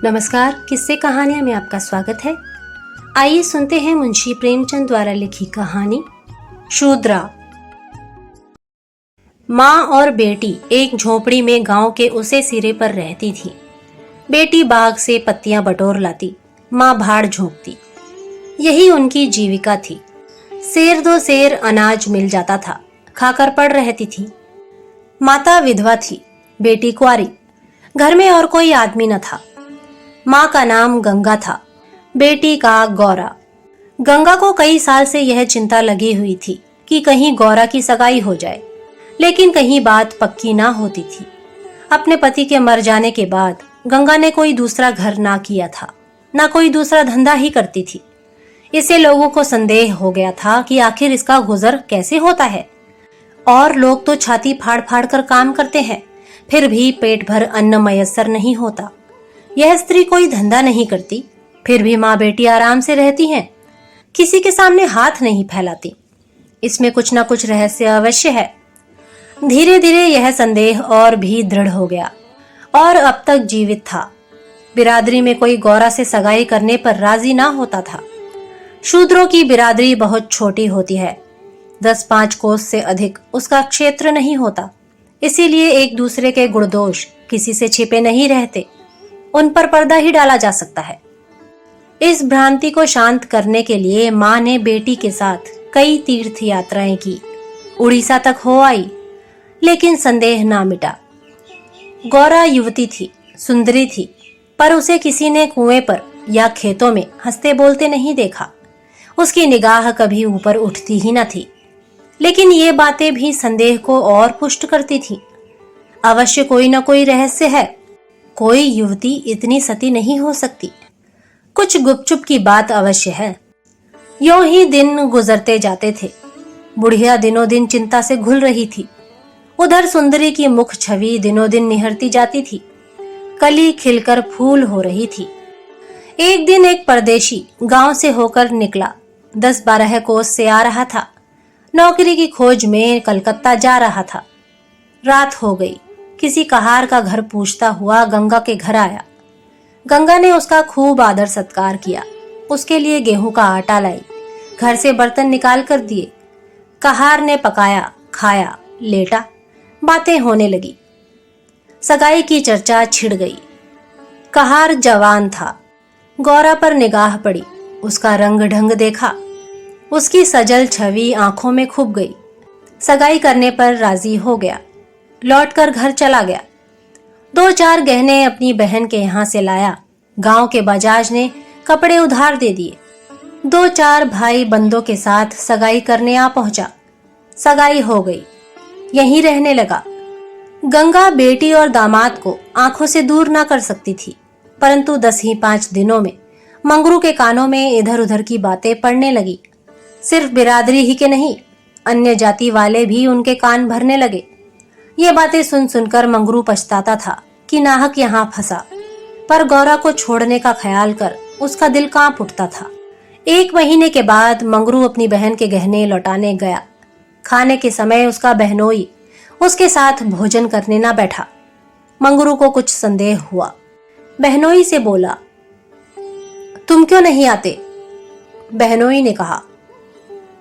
नमस्कार, किस्से कहानियां में आपका स्वागत है। आइए सुनते हैं मुंशी प्रेमचंद द्वारा लिखी कहानी शूद्रा। माँ और बेटी एक झोपड़ी में गांव के उसे सिरे पर रहती थी। बेटी बाग से पत्तियां बटोर लाती, माँ भाड़ झोंकती। यही उनकी जीविका थी। सेर दो सेर अनाज मिल जाता था, खाकर पड़ रहती थी। माता विधवा थी, बेटी कुंवारी। घर में और कोई आदमी न था। माँ का नाम गंगा था, बेटी का गौरा। गंगा को कई साल से यह चिंता लगी हुई थी कि कहीं गौरा की सगाई हो जाए, लेकिन कहीं बात पक्की ना होती थी। अपने पति के मर जाने के बाद गंगा ने कोई दूसरा घर ना किया था, ना कोई दूसरा धंधा ही करती थी। इससे लोगों को संदेह हो गया था कि आखिर इसका गुजर कैसे होता है। और लोग तो छाती फाड़ फाड़ कर काम करते हैं, फिर भी पेट भर अन्न मयस्सर नहीं होता। यह स्त्री कोई धंधा नहीं करती, फिर भी माँ बेटी आराम से रहती हैं, किसी के सामने हाथ नहीं फैलाती। इसमें कुछ न कुछ रहस्य अवश्य है। धीरे धीरे यह संदेह और भी दृढ़ हो गया और अब तक जीवित था। बिरादरी में कोई गौरा से सगाई करने पर राजी ना होता था। शूद्रों की बिरादरी बहुत छोटी होती है, 10-5 कोस से अधिक उसका क्षेत्र नहीं होता। इसीलिए एक दूसरे के गुणदोष किसी से छिपे नहीं रहते, उन पर पर्दा ही डाला जा सकता है। इस भ्रांति को शांत करने के लिए माँ ने बेटी के साथ कई तीर्थ यात्राएं की, उड़ीसा तक हो आई, लेकिन संदेह ना मिटा। गौरा युवती थी, सुंदरी थी, पर उसे किसी ने कुएं पर या खेतों में हंसते बोलते नहीं देखा। उसकी निगाह कभी ऊपर उठती ही न थी। लेकिन ये बातें भी संदेह को और पुष्ट करती थी। अवश्य कोई न कोई रहस्य है। कोई युवती इतनी सती नहीं हो सकती। कुछ गुपचुप की बात अवश्य है। यूं ही दिन गुजरते जाते थे। बुढ़िया दिनों दिन चिंता से घुल रही थी। उधर सुंदरी की मुख छवि दिनों दिन निहरती जाती थी। कली खिलकर फूल हो रही थी। एक दिन एक परदेशी गांव से होकर निकला, 10-12 कोस से आ रहा था। नौकरी की खोज में कलकत्ता जा रहा था। रात हो गई। किसी कहार का घर पूछता हुआ गंगा के घर आया। गंगा ने उसका खूब आदर सत्कार किया। उसके लिए गेहूं का आटा लाई, घर से बर्तन निकाल कर दिए। कहार ने पकाया, खाया, लेटा, बातें होने लगी। सगाई की चर्चा छिड़ गई। कहार जवान था। गौरा पर निगाह पड़ी, उसका रंग ढंग देखा, उसकी सजल छवि आंखों में खुब गई। सगाई करने पर राजी हो गया। लौटकर घर चला गया। 2-4 गहने अपनी बहन के यहाँ से लाया। गांव के बजाज ने कपड़े उधार दे दिए। 2-4 भाई बंदों के साथ सगाई करने आ पहुंचा। सगाई हो गई, यहीं रहने लगा। गंगा बेटी और दामाद को आंखों से दूर ना कर सकती थी, परंतु 10 ही 5 दिनों में मंगरू के कानों में इधर उधर की बातें पड़ने लगी। सिर्फ बिरादरी ही के नहीं, अन्य जाति वाले भी उनके कान भरने लगे। ये बातें सुन सुनकर मंगरू पछताता था कि नाहक यहाँ फंसा, पर गौरा को छोड़ने का ख्याल कर उसका दिल कांप उठता था। 1 महीने के बाद मंगरू अपनी बहन के गहने लौटाने गया। खाने के समय उसका बहनोई उसके साथ भोजन करने ना बैठा। मंगरू को कुछ संदेह हुआ। बहनोई से बोला, तुम क्यों नहीं आते? बहनोई ने कहा,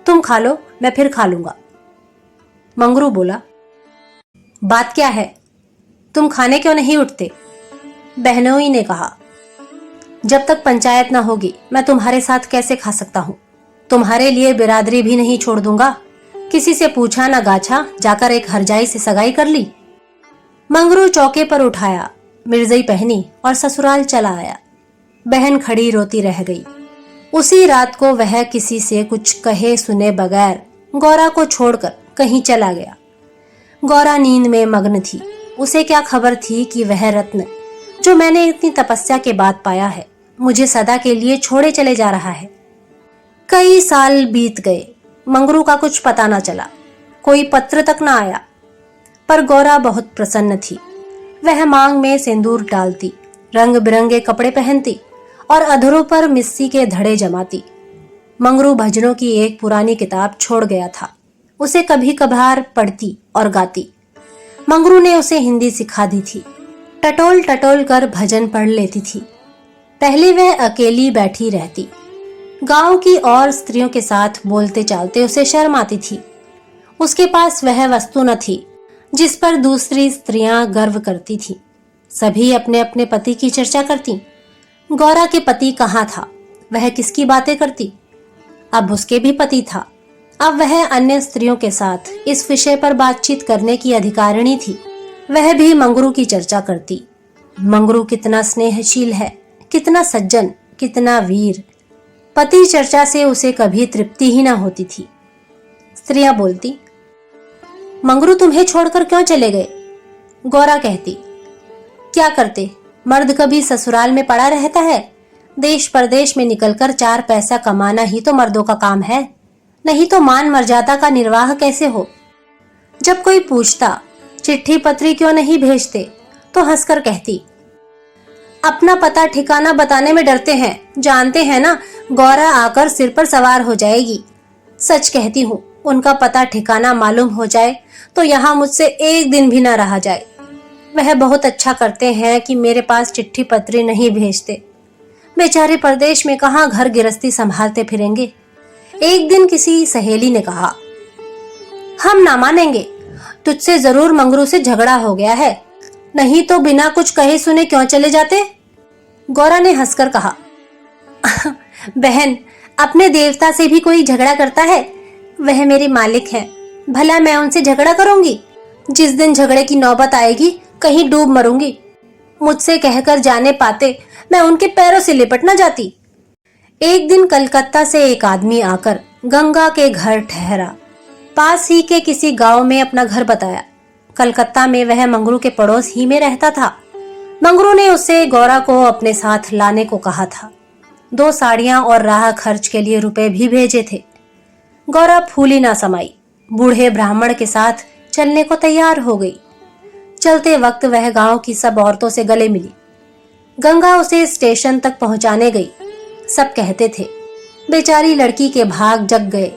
तुम खा लो, मैं फिर खा लूंगा। मंगरू बोला, बात क्या है, तुम खाने क्यों नहीं उठते? बहनोई ने कहा, जब तक पंचायत ना होगी मैं तुम्हारे साथ कैसे खा सकता हूँ? तुम्हारे लिए बिरादरी भी नहीं छोड़ दूंगा। किसी से पूछा ना गाछा, जाकर एक हरजाई से सगाई कर ली। मंगरू चौके पर उठाया, मिर्जई पहनी और ससुराल चला आया। बहन खड़ी रोती रह गई। उसी रात को वह किसी से कुछ कहे सुने बगैर गौरा को छोड़कर कहीं चला गया। गौरा नींद में मग्न थी। उसे क्या खबर थी कि वह रत्न, जो मैंने इतनी तपस्या के बाद पाया है, मुझे सदा के लिए छोड़े चले जा रहा है। कई साल बीत गए, मंगरू का कुछ पता ना चला, कोई पत्र तक ना आया। पर गौरा बहुत प्रसन्न थी। वह मांग में सिंदूर डालती, रंग बिरंगे कपड़े पहनती और अधरों पर मिस्सी के धड़े जमाती। मंगरू भजनों की एक पुरानी किताब छोड़ गया था, उसे कभी कभार पढ़ती और गाती। मंगरू ने उसे हिंदी सिखा दी थी। टटोल टटोल कर भजन पढ़ लेती थी। पहले वह अकेली बैठी रहती। गांव की और स्त्रियों के साथ बोलते चालते उसे शर्म आती थी। उसके पास वह वस्तु न थी जिस पर दूसरी स्त्रियां गर्व करती थीं। सभी अपने अपने पति की चर्चा करती। गौरा के पति कहाँ था, वह किसकी बातें करती। अब उसके भी पति था। अब वह अन्य स्त्रियों के साथ इस विषय पर बातचीत करने की अधिकारिणी थी। वह भी मंगरू की चर्चा करती। मंगरू कितना स्नेहशील है, कितना सज्जन, कितना वीर। पति चर्चा से उसे कभी तृप्ति ही ना होती थी। स्त्रियां बोलती, मंगरू तुम्हें छोड़कर क्यों चले गए? गौरा कहती, क्या करते, मर्द कभी ससुराल में पड़ा रहता है। देश परदेश में निकलकर 4 पैसा कमाना ही तो मर्दों का काम है, नहीं तो मान मर्यादा का निर्वाह कैसे हो। जब कोई पूछता चिट्ठी पत्री क्यों नहीं भेजते, तो हंसकर कहती, अपना पता ठिकाना बताने में डरते हैं, जानते हैं ना गौरा आकर सिर पर सवार हो जाएगी। सच कहती हूँ, उनका पता ठिकाना मालूम हो जाए तो यहाँ मुझसे एक दिन भी न रहा जाए। वह बहुत अच्छा करते हैं कि मेरे पास चिट्ठी पत्री नहीं भेजते। बेचारे परदेश में कहाँ घर गृहस्थी संभालते फिरेंगे। एक दिन किसी सहेली ने कहा, हम ना मानेंगे, तुझसे जरूर मंगरू से झगड़ा हो गया है, नहीं तो बिना कुछ कहे सुने क्यों चले जाते। गौरा ने हंसकर कहा, बहन, अपने देवता से भी कोई झगड़ा करता है? वह मेरे मालिक हैं, भला मैं उनसे झगड़ा करूंगी? जिस दिन झगड़े की नौबत आएगी कहीं डूब मरूंगी। मुझसे कहकर जाने पाते मैं उनके पैरों से लिपट न जाती। एक दिन कलकत्ता से एक आदमी आकर गंगा के घर ठहरा। पास ही के किसी गांव में अपना घर बताया। कलकत्ता में वह मंगरू के पड़ोस ही में रहता था। मंगरू ने उससे गौरा को अपने साथ लाने को कहा था। 2 साड़ियां और राह खर्च के लिए रुपए भी भेजे थे। गौरा फूली ना समाई, बूढ़े ब्राह्मण के साथ चलने को तैयार हो गई। चलते वक्त वह गांव की सब औरतों से गले मिली। गंगा उसे स्टेशन तक पहुंचाने गई। सब कहते थे, बेचारी लड़की के भाग जग गए,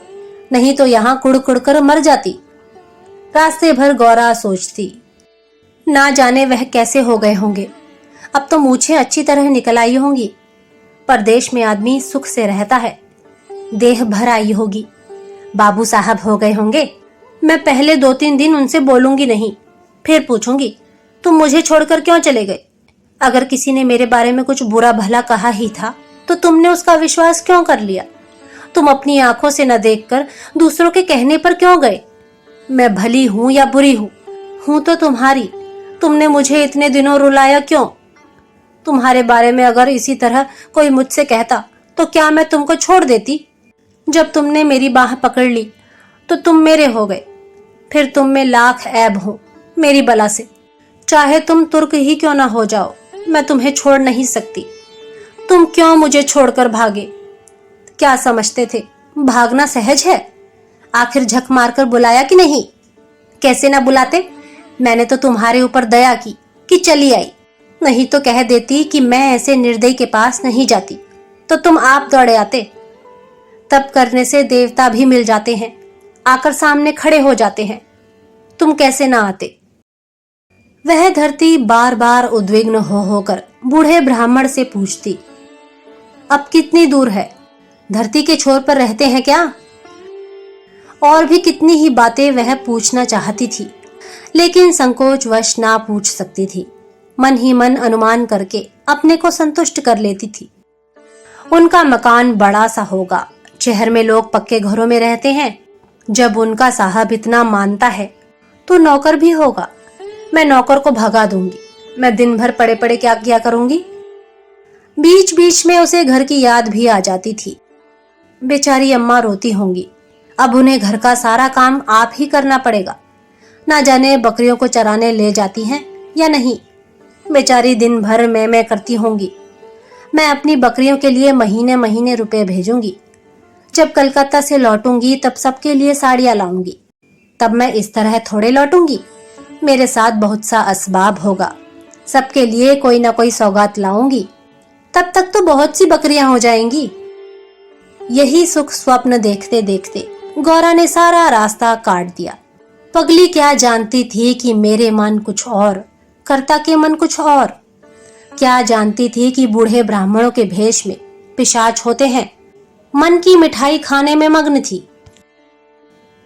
नहीं तो यहाँ कुड़ कुड़ कर मर जाती। रास्ते भर गौरा सोचती, ना जाने वह कैसे हो गए होंगे। अब तो मूछें अच्छी तरह निकल आई होंगी। परदेश में आदमी सुख से रहता है, देह भर आई होगी। बाबू साहब हो गए होंगे। मैं पहले 2-3 दिन उनसे बोलूंगी नहीं, फिर पूछूंगी, तुम मुझे छोड़कर क्यों चले गए? अगर किसी ने मेरे बारे में कुछ बुरा भला कहा ही था तो तुमने उसका विश्वास क्यों कर लिया? तुम अपनी आंखों से न देखकर दूसरों के कहने पर क्यों गए? मैं भली हूं या बुरी हूं तो तुम्हारी। तुमने मुझे इतने दिनों रुलाया क्यों? तुम्हारे बारे में अगर इसी तरह कोई मुझसे कहता तो क्या मैं तुमको छोड़ देती? जब तुमने मेरी बाह पकड़ ली तो तुम मेरे हो गए। फिर तुम में लाख ऐब हो मेरी बला से। चाहे तुम तुर्क ही क्यों ना हो जाओ, मैं तुम्हें छोड़ नहीं सकती। तुम क्यों मुझे छोड़कर भागे? क्या समझते थे भागना सहज है? आखिर झक मारकर बुलाया कि नहीं? कैसे ना बुलाते? मैंने तो तुम्हारे ऊपर दया की कि चली आई, नहीं तो कह देती कि मैं ऐसे निर्दयी के पास नहीं जाती, तो तुम आप दौड़े आते। तब करने से देवता भी मिल जाते हैं, आकर सामने खड़े हो जाते हैं। तुम कैसे ना आते? वह धरती बार बार उद्विग्न हो होकर बूढ़े ब्राह्मण से पूछती, अब कितनी दूर है? धरती के छोर पर रहते हैं क्या? और भी कितनी ही बातें वह पूछना चाहती थी, लेकिन संकोचवश ना पूछ सकती थी। मन ही मन अनुमान करके अपने को संतुष्ट कर लेती थी। उनका मकान बड़ा सा होगा। शहर में लोग पक्के घरों में रहते हैं। जब उनका साहब इतना मानता है तो नौकर भी होगा। मैं नौकर को भगा दूंगी। मैं दिन भर पड़े पड़े क्या किया करूंगी? बीच बीच में उसे घर की याद भी आ जाती थी। बेचारी अम्मा रोती होंगी। अब उन्हें घर का सारा काम आप ही करना पड़ेगा। ना जाने बकरियों को चराने ले जाती हैं या नहीं। बेचारी दिन भर मैं करती होंगी। मैं अपनी बकरियों के लिए महीने महीने रुपए भेजूंगी। जब कलकत्ता से लौटूंगी तब सबके लिए साड़ियां लाऊंगी। तब मैं इस तरह थोड़े लौटूंगी। मेरे साथ बहुत सा असबाब होगा। सबके लिए कोई ना कोई सौगात लाऊंगी। तब तक तो बहुत सी बकरियां हो जाएंगी। यही सुख स्वप्न देखते देखते गौरा ने सारा रास्ता काट दिया। पगली क्या जानती थी कि मेरे मन कुछ और, कर्ता के मन कुछ और। क्या जानती थी कि बूढ़े ब्राह्मणों के भेष में पिशाच होते हैं। मन की मिठाई खाने में मग्न थी।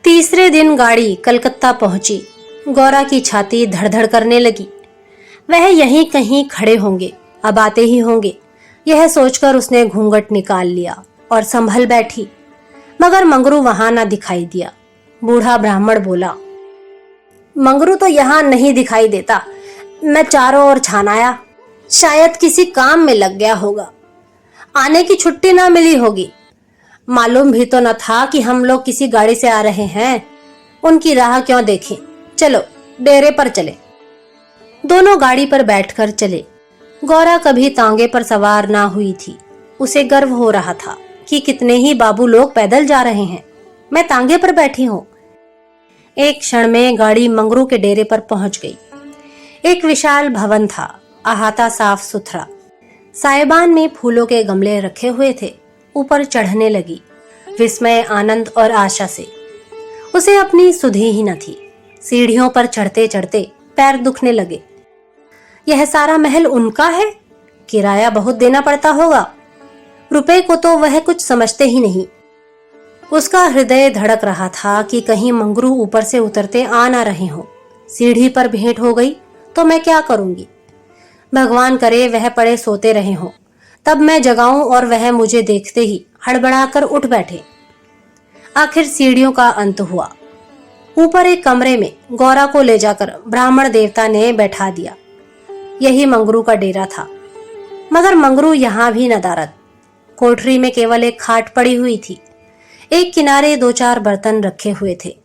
तीसरे दिन गाड़ी कलकत्ता पहुंची। गौरा की छाती धड़धड़ करने लगी। वह यहीं कहीं खड़े होंगे, अब आते ही होंगे, यह सोचकर उसने घूंघट निकाल लिया और संभल बैठी। मगर मंगरू वहां ना दिखाई दिया। बूढ़ा ब्राह्मण बोला, मंगरू तो यहां नहीं दिखाई देता। मैं चारों ओर छान आया, शायद किसी काम में लग गया होगा। आने की छुट्टी ना मिली होगी। मालूम भी तो न था कि हम लोग किसी गाड़ी से आ रहे हैं। उनकी राह क्यों देखें, चलो डेरे पर चले। दोनों गाड़ी पर बैठकर चले। गौरा कभी तांगे पर सवार ना हुई थी। उसे गर्व हो रहा था कि कितने ही बाबू लोग पैदल जा रहे हैं, मैं तांगे पर बैठी हूं। एक क्षण में गाड़ी मंगरू के डेरे पर पहुंच गई। एक विशाल भवन था, अहाता साफ सुथरा। साइबान में फूलों के गमले रखे हुए थे। ऊपर चढ़ने लगी, विस्मय, आनंद और आशा से। उसे अपनी सुधि ही न थी। सीढ़ियों पर चढ़ते चढ़ते पैर दुखने लगे। यह सारा महल उनका है? किराया बहुत देना पड़ता होगा। रुपए को तो वह कुछ समझते ही नहीं। उसका हृदय धड़क रहा था कि कहीं मंगरू ऊपर से उतरते आ ना रहे हों। सीढ़ी पर भेंट हो गई तो मैं क्या करूंगी? भगवान करे वह पड़े सोते रहे हों, तब मैं जगाऊं और वह मुझे देखते ही हड़बड़ाकर उठ बैठे। आखिर सीढ़ियों का अंत हुआ। ऊपर एक कमरे में गौरा को ले जाकर ब्राह्मण देवता ने बैठा दिया। यही मंगरू का डेरा था। मगर मंगरू यहां भी नदारद। कोठरी में केवल एक खाट पड़ी हुई थी। एक किनारे 2-4 बर्तन रखे हुए थे।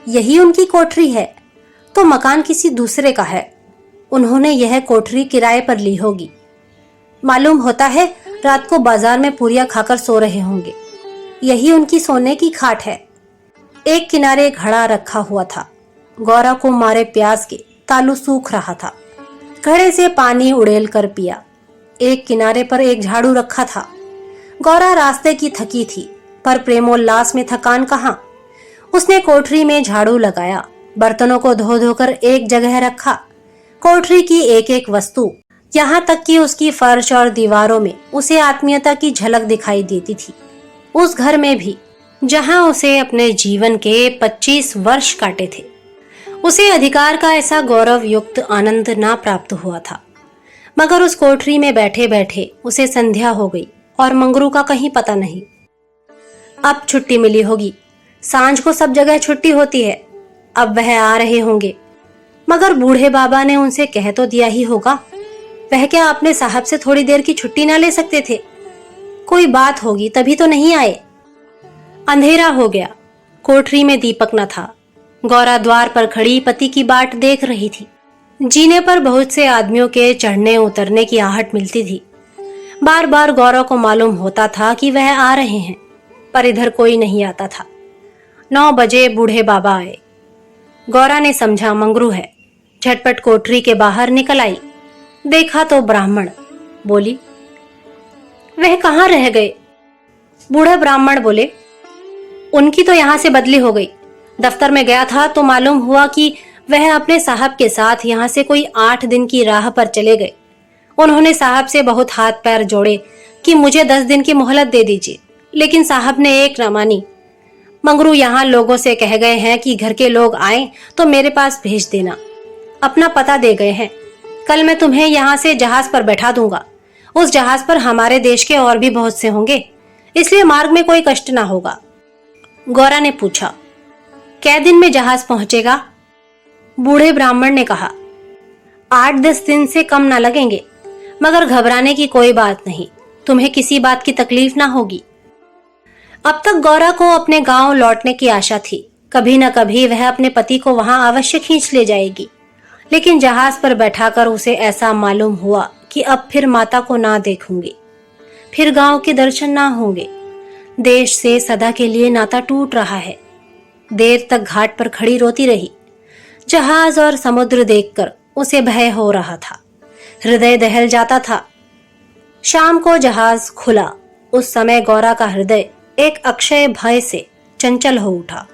यही उनकी कोठरी है तो मकान किसी दूसरे का है। उन्होंने यह कोठरी किराए पर ली होगी। मालूम होता है रात को बाजार में पूरियां खाकर सो रहे होंगे। यही उनकी सोने की खाट है। एक किनारे घड़ा रखा हुआ था। गौरा को मारे प्यास के तालू सूख रहा था। घड़े से पानी उड़ेल कर पिया। एक किनारे पर एक झाड़ू रखा था। गौरा रास्ते की थकी थी, पर प्रेमोल्लास में थकान कहाँ। उसने कोठरी में झाड़ू लगाया, बर्तनों को धो धोकर एक जगह रखा। कोठरी की एक एक वस्तु, यहाँ तक कि उसकी फर्श और दीवारों में उसे आत्मीयता की झलक दिखाई देती थी। उस घर में भी जहाँ उसे अपने जीवन के 25 वर्ष काटे थे, उसे अधिकार का ऐसा गौरव युक्त आनंद ना प्राप्त हुआ था। मगर उस कोठरी में बैठे बैठे उसे संध्या हो गई और मंगरू का कहीं पता नहीं। अब छुट्टी मिली होगी। सांझ को सब जगह छुट्टी होती है। अब वह आ रहे होंगे। मगर बूढ़े बाबा ने उनसे कह तो दिया ही होगा। वह क्या अपने साहब से थोड़ी देर की छुट्टी ना ले सकते थे? कोई बात होगी तभी तो नहीं आए। अंधेरा हो गया। कोठरी में दीपक न था। गौरा द्वार पर खड़ी पति की बाट देख रही थी। जीने पर बहुत से आदमियों के चढ़ने उतरने की आहट मिलती थी। बार बार गौरा को मालूम होता था कि वह आ रहे हैं, पर इधर कोई नहीं आता था। 9 बजे बूढ़े बाबा आए। गौरा ने समझा मंगरू है। झटपट कोठरी के बाहर निकल आई। देखा तो ब्राह्मण। बोली, वह कहाँ रह गए? बूढ़े ब्राह्मण बोले, उनकी तो यहाँ से बदली हो गई। दफ्तर में गया था तो मालूम हुआ कि वह अपने साहब के साथ यहाँ से कोई 8 दिन की राह पर चले गए। उन्होंने साहब से बहुत हाथ पैर जोड़े कि मुझे 10 दिन की मोहलत दे दीजिए, लेकिन साहब ने एक न मानी। मंगरू यहाँ लोगों से कह गए हैं कि घर के लोग आए तो मेरे पास भेज देना। अपना पता दे गए हैं। कल मैं तुम्हें यहाँ से जहाज पर बैठा दूंगा। उस जहाज पर हमारे देश के और भी बहुत से होंगे, इसलिए मार्ग में कोई कष्ट ना होगा। गौरा ने पूछा, कै दिन में जहाज पहुंचेगा? बूढ़े ब्राह्मण ने कहा, 8-10 दिन से कम ना लगेंगे। मगर घबराने की कोई बात नहीं, तुम्हें किसी बात की तकलीफ ना होगी। अब तक गौरा को अपने गांव लौटने की आशा थी। कभी न कभी वह अपने पति को वहां अवश्य खींच ले जाएगी। लेकिन जहाज पर बैठाकर उसे ऐसा मालूम हुआ कि अब फिर माता को ना देखूंगी, फिर गांव के दर्शन ना होंगे। देश से सदा के लिए नाता टूट रहा है। देर तक घाट पर खड़ी रोती रही। जहाज और समुद्र देखकर उसे भय हो रहा था। हृदय दहल जाता था। शाम को जहाज खुला। उस समय गौरा का हृदय एक अक्षय भय से चंचल हो उठा।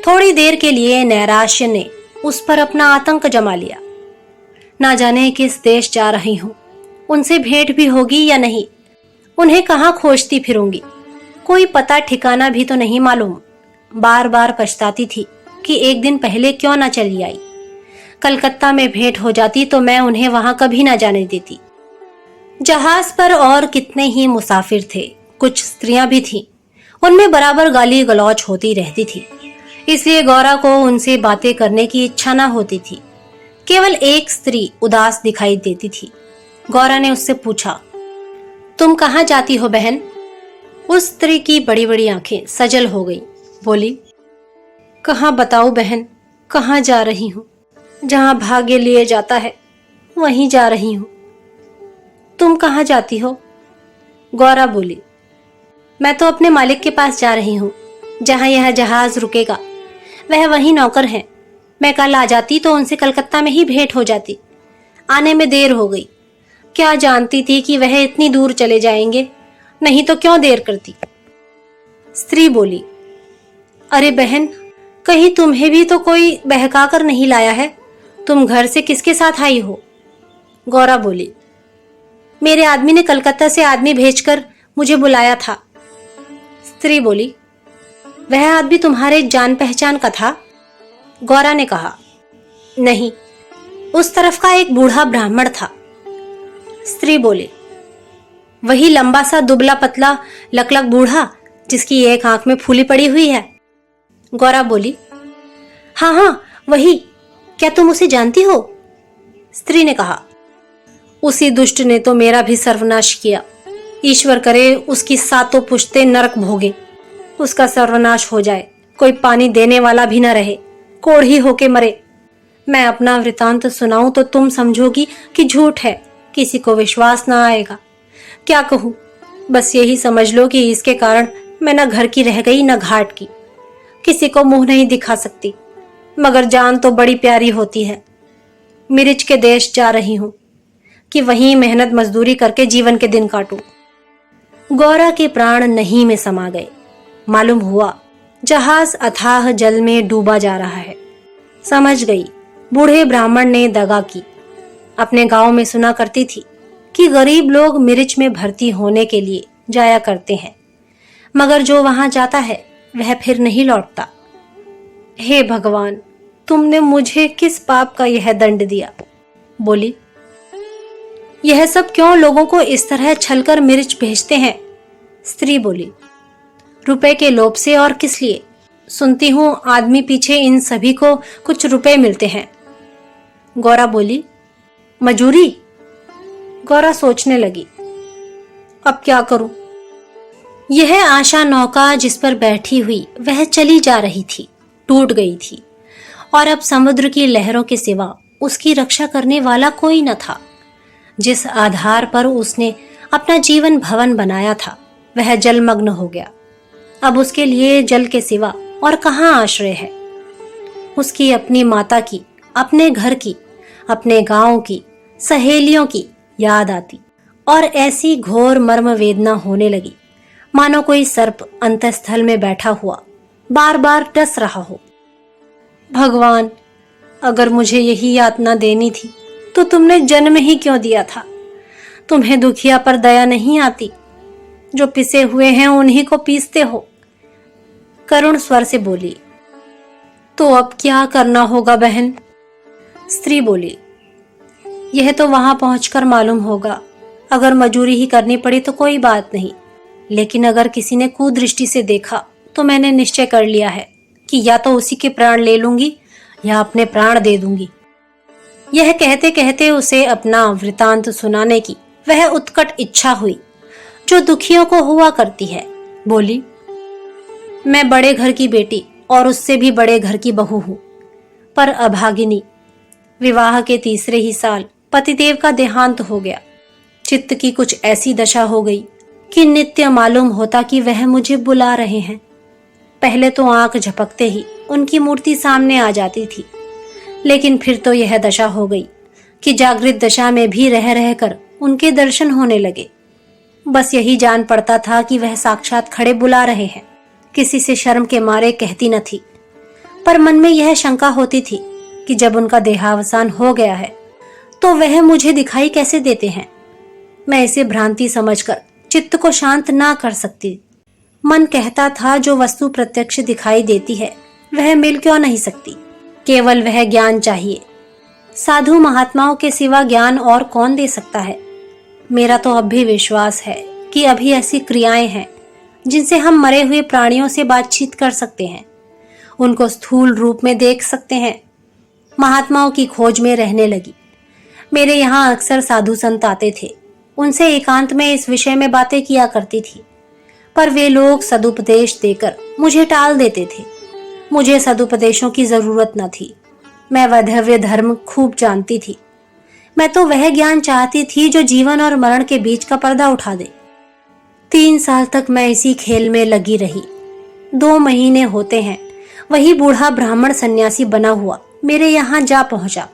थोड़ी देर के लिए नैराश्य ने उस पर अपना आतंक जमा लिया। ना जाने किस देश जा रही हूं, उनसे भेंट भी होगी या नहीं, उन्हें कहाँ खोजती फिरूंगी, कोई पता ठिकाना भी तो नहीं मालूम। बार बार पछताती थी कि एक दिन पहले क्यों ना चली आई। कलकत्ता में भेंट हो जाती तो मैं उन्हें वहां कभी ना जाने देती। जहाज पर और कितने ही मुसाफिर थे, कुछ स्त्रियां भी थीं। उनमें बराबर गाली गलौज होती रहती थी, इसलिए गौरा को उनसे बातें करने की इच्छा न होती थी। केवल एक स्त्री उदास दिखाई देती थी। गौरा ने उससे पूछा, तुम कहाँ जाती हो बहन? उस स्त्री की बड़ी बड़ी आंखें सजल हो गई। बोली, कहाँ बताऊं बहन, कहाँ जा रही हूँ? जहाँ भाग्य लिए जाता है वहीं जा रही हूँ। तुम कहाँ जाती हो? गौरा बोली, मैं तो अपने मालिक के पास जा रही हूँ, जहाँ यह जहाज रुकेगा वह वहीं नौकर हैं। मैं कल आ जाती तो उनसे कलकत्ता में ही भेंट हो जाती। आने में देर हो गई, क्या जानती थी कि वह इतनी दूर चले जाएंगे, नहीं तो क्यों देर करती। स्त्री बोली, अरे बहन, कहीं तुम्हें भी तो कोई बहका कर नहीं लाया है? तुम घर से किसके साथ आई हो? गौरा बोली, मेरे आदमी ने कलकत्ता से आदमी भेजकर मुझे बुलाया था। स्त्री बोली, वह आदमी तुम्हारे जान पहचान का था? गौरा ने कहा, नहीं, उस तरफ का एक बूढ़ा ब्राह्मण था। स्त्री बोली, वही लंबा सा दुबला पतला लकलक बूढ़ा जिसकी एक आंख में फूली पड़ी हुई है? गौरा बोली, हाँ हाँ वही, क्या तुम उसे जानती हो? स्त्री ने कहा, उसी दुष्ट ने तो मेरा भी सर्वनाश किया। ईश्वर करे उसकी सातों पुश्तें नरक भोगे, उसका सर्वनाश हो जाए, कोई पानी देने वाला भी न रहे, कोढ़ी होके मरे। मैं अपना वृतांत सुनाऊं तो तुम समझोगी कि झूठ है, किसी को विश्वास ना आएगा। क्या कहूं, बस यही समझ लो कि इसके कारण मैं न घर की रह गई न घाट की। किसी को मुंह नहीं दिखा सकती, मगर जान तो बड़ी प्यारी होती है। मिर्च के देश जा रही हूं कि वहीं मेहनत मजदूरी करके जीवन के दिन काटूं। गौरा के प्राण नहीं में समा गए। मालूम हुआ जहाज अथाह जल में डूबा जा रहा है। समझ गई बूढ़े ब्राह्मण ने दगा की। अपने गांव में सुना करती थी कि गरीब लोग मिर्च में भर्ती होने के लिए जाया करते हैं, मगर जो वहां जाता है वह फिर नहीं लौटता। हे भगवान, तुमने मुझे किस पाप का यह दंड दिया? बोली, यह सब क्यों लोगों को इस तरह छलकर मिर्च भेजते हैं? स्त्री बोली, रुपए के लोभ से और किस लिए? सुनती हूं आदमी पीछे इन सभी को कुछ रुपए मिलते हैं। गौरा बोली, मजूरी? गौरा सोचने लगी, अब क्या करूं? यह आशा नौका जिस पर बैठी हुई वह चली जा रही थी, टूट गई थी, और अब समुद्र की लहरों के सिवा उसकी रक्षा करने वाला कोई न था। जिस आधार पर उसने अपना जीवन भवन बनाया था वह जलमग्न हो गया। अब उसके लिए जल के सिवा और कहाँ आश्रय है? उसकी अपनी माता की, अपने घर की, अपने गांव की, सहेलियों की याद आती और ऐसी घोर मर्म वेदना होने लगी मानो कोई सर्प अंतस्थल में बैठा हुआ बार बार डस रहा हो। भगवान, अगर मुझे यही यातना देनी थी तो तुमने जन्म ही क्यों दिया था? तुम्हें दुखिया पर दया नहीं आती? जो पिसे हुए हैं उन्हीं को पीसते हो। करुण स्वर से बोली, तो अब क्या करना होगा बहन? स्त्री बोली, यह तो वहां पहुंचकर मालूम होगा। अगर मजूरी ही करनी पड़ी तो कोई बात नहीं, लेकिन अगर किसी ने कुदृष्टि से देखा तो मैंने निश्चय कर लिया है कि या तो उसी के प्राण ले लूंगी या अपने प्राण दे दूंगी। यह कहते कहते उसे अपना वृतांत सुनाने की वह उत्कट इच्छा हुई जो दुखियों को हुआ करती है। बोली, मैं बड़े घर की बेटी और उससे भी बड़े घर की बहू हूं, पर अभागिनी। विवाह के तीसरे ही साल पतिदेव का देहांत हो गया। चित्त की कुछ ऐसी दशा हो गई कि नित्य मालूम होता कि वह मुझे बुला रहे हैं। पहले तो आंख झपकते ही उनकी मूर्ति सामने आ जाती थी, लेकिन फिर तो यह दशा हो गई कि जागृत दशा में भी रह रहकर उनके दर्शन होने लगे। बस यही जान पड़ता था कि वह साक्षात खड़े बुला रहे हैं। किसी से शर्म के मारे कहती न थी, पर मन में यह शंका होती थी कि जब उनका देहावसान हो गया है तो वह मुझे दिखाई कैसे देते हैं। मैं इसे भ्रांति समझकर चित्त को शांत ना कर सकती। मन कहता था जो वस्तु प्रत्यक्ष दिखाई देती है वह मिल क्यों नहीं सकती, केवल वह ज्ञान चाहिए। साधु महात्माओं के सिवा ज्ञान और कौन दे सकता है। मेरा तो अब भी विश्वास है कि अभी ऐसी क्रियाएं हैं जिनसे हम मरे हुए प्राणियों से बातचीत कर सकते हैं, उनको स्थूल रूप में देख सकते हैं। महात्माओं की खोज में रहने लगी। मेरे यहाँ अक्सर साधु संत आते थे, उनसे एकांत में इस विषय में बातें किया करती थी, पर वे लोग सदुपदेश देकर मुझे टाल देते थे। मुझे सदुपदेशों की जरूरत न थी। मैं वैधव्य धर्म खूब जानती थी। मैं तो वह ज्ञान चाहती थी जो जीवन और मरण के बीच का पर्दा उठा दे। 3 साल तक मैं इसी खेल में लगी रही। 2 महीने होते हैं वही बूढ़ा ब्राह्मण सन्यासी बना हुआ मेरे यहाँ जा पहुंचा।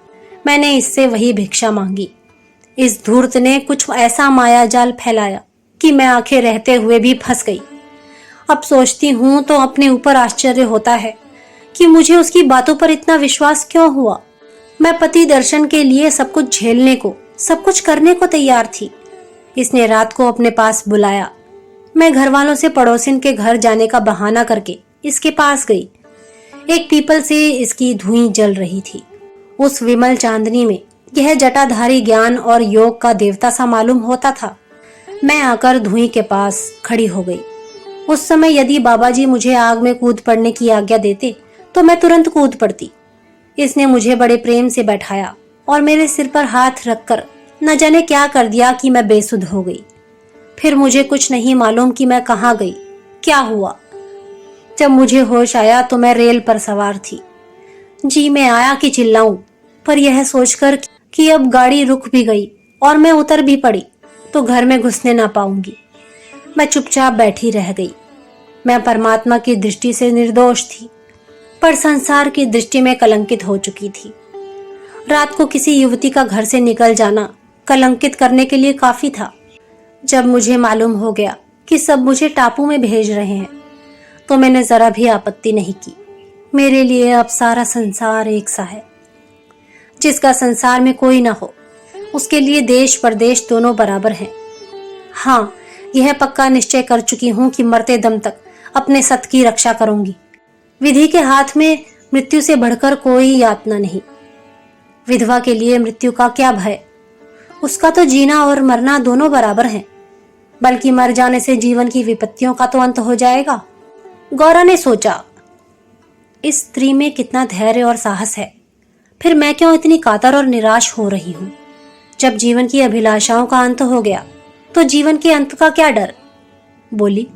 मैंने इससे वही भिक्षा मांगी। इस धूर्त ने कुछ ऐसा माया जाल फैलाया कि मैं आंखें रहते हुए भी फंस गई। अब सोचती हूँ तो अपने ऊपर आश्चर्य होता है कि मुझे उसकी बातों पर इतना विश्वास क्यों हुआ। मैं पति दर्शन के लिए सब कुछ झेलने को, सब कुछ करने को तैयार थी। इसने रात को अपने पास बुलाया। मैं घर वालों से पड़ोसिन के घर जाने का बहाना करके इसके पास गई। एक पीपल से इसकी धुई जल रही थी। उस विमल चांदनी में यह जटाधारी ज्ञान और योग का देवता सा मालूम होता था। मैं आकर धुई के पास खड़ी हो गई। उस समय यदि बाबाजी मुझे आग में कूद पड़ने की आज्ञा देते तो मैं तुरंत कूद पड़ती। इसने मुझे बड़े प्रेम से बैठाया और मेरे सिर पर हाथ रखकर न जाने क्या कर दिया कि मैं बेसुध हो गई। फिर मुझे कुछ नहीं मालूम कि मैं कहाँ गई, क्या हुआ। जब मुझे होश आया तो मैं रेल पर सवार थी। जी में आया कि चिल्लाऊं, पर यह सोचकर कि अब गाड़ी रुक भी गई और मैं उतर भी पड़ी तो घर में घुसने ना पाऊंगी, मैं चुपचाप बैठी रह गई। मैं परमात्मा की दृष्टि से निर्दोष थी, पर संसार की दृष्टि में कलंकित हो चुकी थी। रात को किसी युवती का घर से निकल जाना कलंकित करने के लिए काफी था। जब मुझे मालूम हो गया कि सब मुझे टापू में भेज रहे हैं तो मैंने जरा भी आपत्ति नहीं की। मेरे लिए अब सारा संसार एक सा है। जिसका संसार में कोई ना हो उसके लिए देश परदेश दोनों बराबर हैं। हाँ, यह पक्का निश्चय कर चुकी हूं कि मरते दम तक अपने सत की रक्षा करूंगी। विधि के हाथ में मृत्यु से बढ़कर कोई यातना नहीं। विधवा के लिए मृत्यु का क्या भय, उसका तो जीना और मरना दोनों बराबर हैं। बल्कि मर जाने से जीवन की विपत्तियों का तो अंत हो जाएगा। गौरा ने सोचा, इस स्त्री में कितना धैर्य और साहस है, फिर मैं क्यों इतनी कातर और निराश हो रही हूं। जब जीवन की अभिलाषाओं का अंत हो गया तो जीवन के अंत का क्या डर। बोली,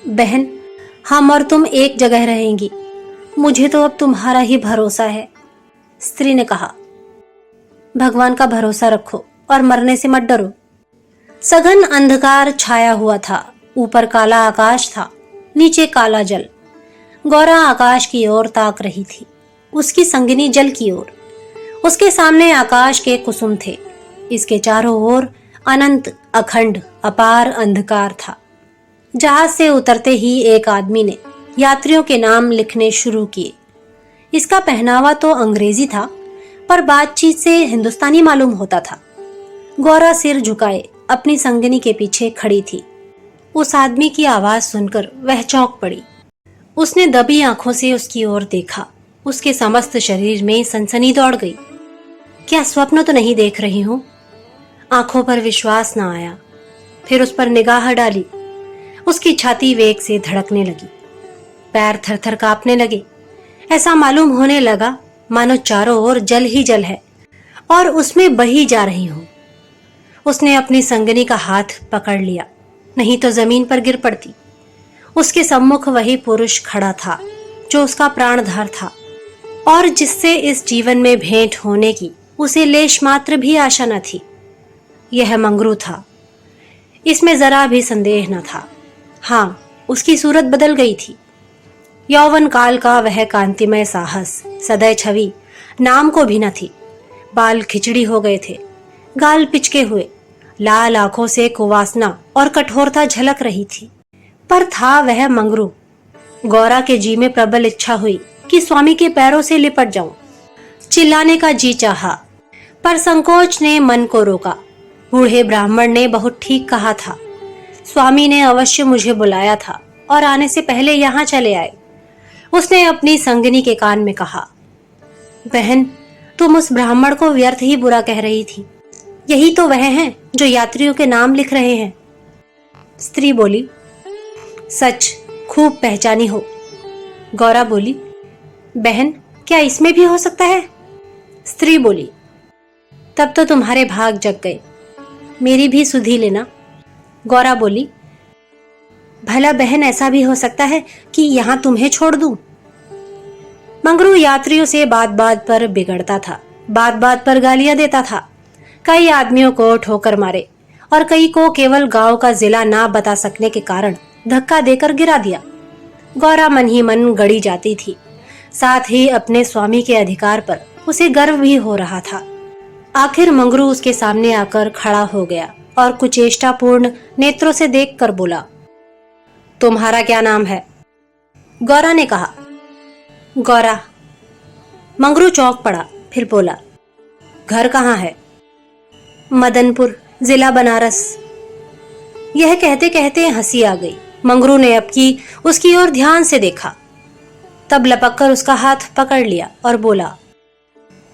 बहन, हम और तुम एक जगह रहेंगी, मुझे तो अब तुम्हारा ही भरोसा है। स्त्री ने कहा, भगवान का भरोसा रखो और मरने से मत डरो। सघन अंधकार छाया हुआ था। ऊपर काला आकाश था, नीचे काला जल। गौरा आकाश की ओर ताक रही थी, उसकी संगिनी जल की ओर। उसके सामने आकाश के कुसुम थे, इसके चारों ओर अनंत अखंड अपार अंधकार था। जहाज से उतरते ही एक आदमी ने यात्रियों के नाम लिखने शुरू किए। इसका पहनावा तो अंग्रेजी था, पर बातचीत से हिंदुस्तानी मालूम होता था। गौरा सिर झुकाए अपनी संगिनी के पीछे खड़ी थी। उस आदमी की आवाज सुनकर वह चौंक पड़ी। उसने दबी आंखों से उसकी ओर देखा। उसके समस्त शरीर में सनसनी दौड़ गई। क्या स्वप्न तो नहीं देख रही हूं? आंखों पर विश्वास न आया। फिर उस पर निगाह डाली। उसकी छाती वेग से धड़कने लगी, पैर थरथर कांपने लगे। ऐसा मालूम होने लगा मानो चारों ओर जल ही जल है और उसमें बही जा रही हूं। उसने अपनी संगिनी का हाथ पकड़ लिया, नहीं तो जमीन पर गिर पड़ती। उसके सम्मुख वही पुरुष खड़ा था जो उसका प्राणधार था और जिससे इस जीवन में भेंट होने की उसे लेश मात्र भी आशा न थी। यह मंगरू था, इसमें जरा भी संदेह न था। हाँ, उसकी सूरत बदल गई थी। यौवन काल का वह कांतिमय साहस, सदैव छवि नाम को भी न थी। बाल खिचड़ी हो गए थे, गाल पिचके हुए, लाल आंखों से कुवासना और कठोरता झलक रही थी। पर था वह मंगरू। गौरा के जी में प्रबल इच्छा हुई कि स्वामी के पैरों से लिपट जाऊं। चिल्लाने का जी चाहा, पर संकोच ने मन को रोका। बूढ़े ब्राह्मण ने बहुत ठीक कहा था। स्वामी ने अवश्य मुझे बुलाया था और आने से पहले यहाँ चले आए। उसने अपनी संगिनी के कान में कहा, बहन, तुम उस ब्राह्मण को व्यर्थ ही बुरा कह रही थी। यही तो वह हैं जो यात्रियों के नाम लिख रहे हैं। स्त्री बोली, सच, खूब पहचानी हो। गौरा बोली, बहन, क्या इसमें भी हो सकता है? स्त्री बोली, तब तो तुम्हारे भाग जग गए, मेरी भी सुधि लेना। गौरा बोली, भला बहन, ऐसा भी हो सकता है कि यहां तुम्हें छोड़ दूं? मंगरू यात्रियों से बात बात पर बिगड़ता था, बात बात पर गालियां देता था। कई आदमियों को ठोकर मारे और कई को केवल गांव का जिला ना बता सकने के कारण धक्का देकर गिरा दिया। गौरा मन ही मन गड़ी जाती थी। साथ ही अपने स्वामी के अधिकार पर उसे गर्व भी हो रहा था। आखिर मंगरू उसके सामने आकर खड़ा हो गया और कुचेष्टापूर्ण नेत्रों से देखकर बोला, तुम्हारा क्या नाम है? गौरा ने कहा, गौरा। मंगरू चौंक पड़ा, फिर बोला, घर कहाँ है? मदनपुर, जिला बनारस। यह कहते कहते हंसी आ गई। मंगरू ने अब की उसकी ओर ध्यान से देखा, तब लपक कर उसका हाथ पकड़ लिया और बोला,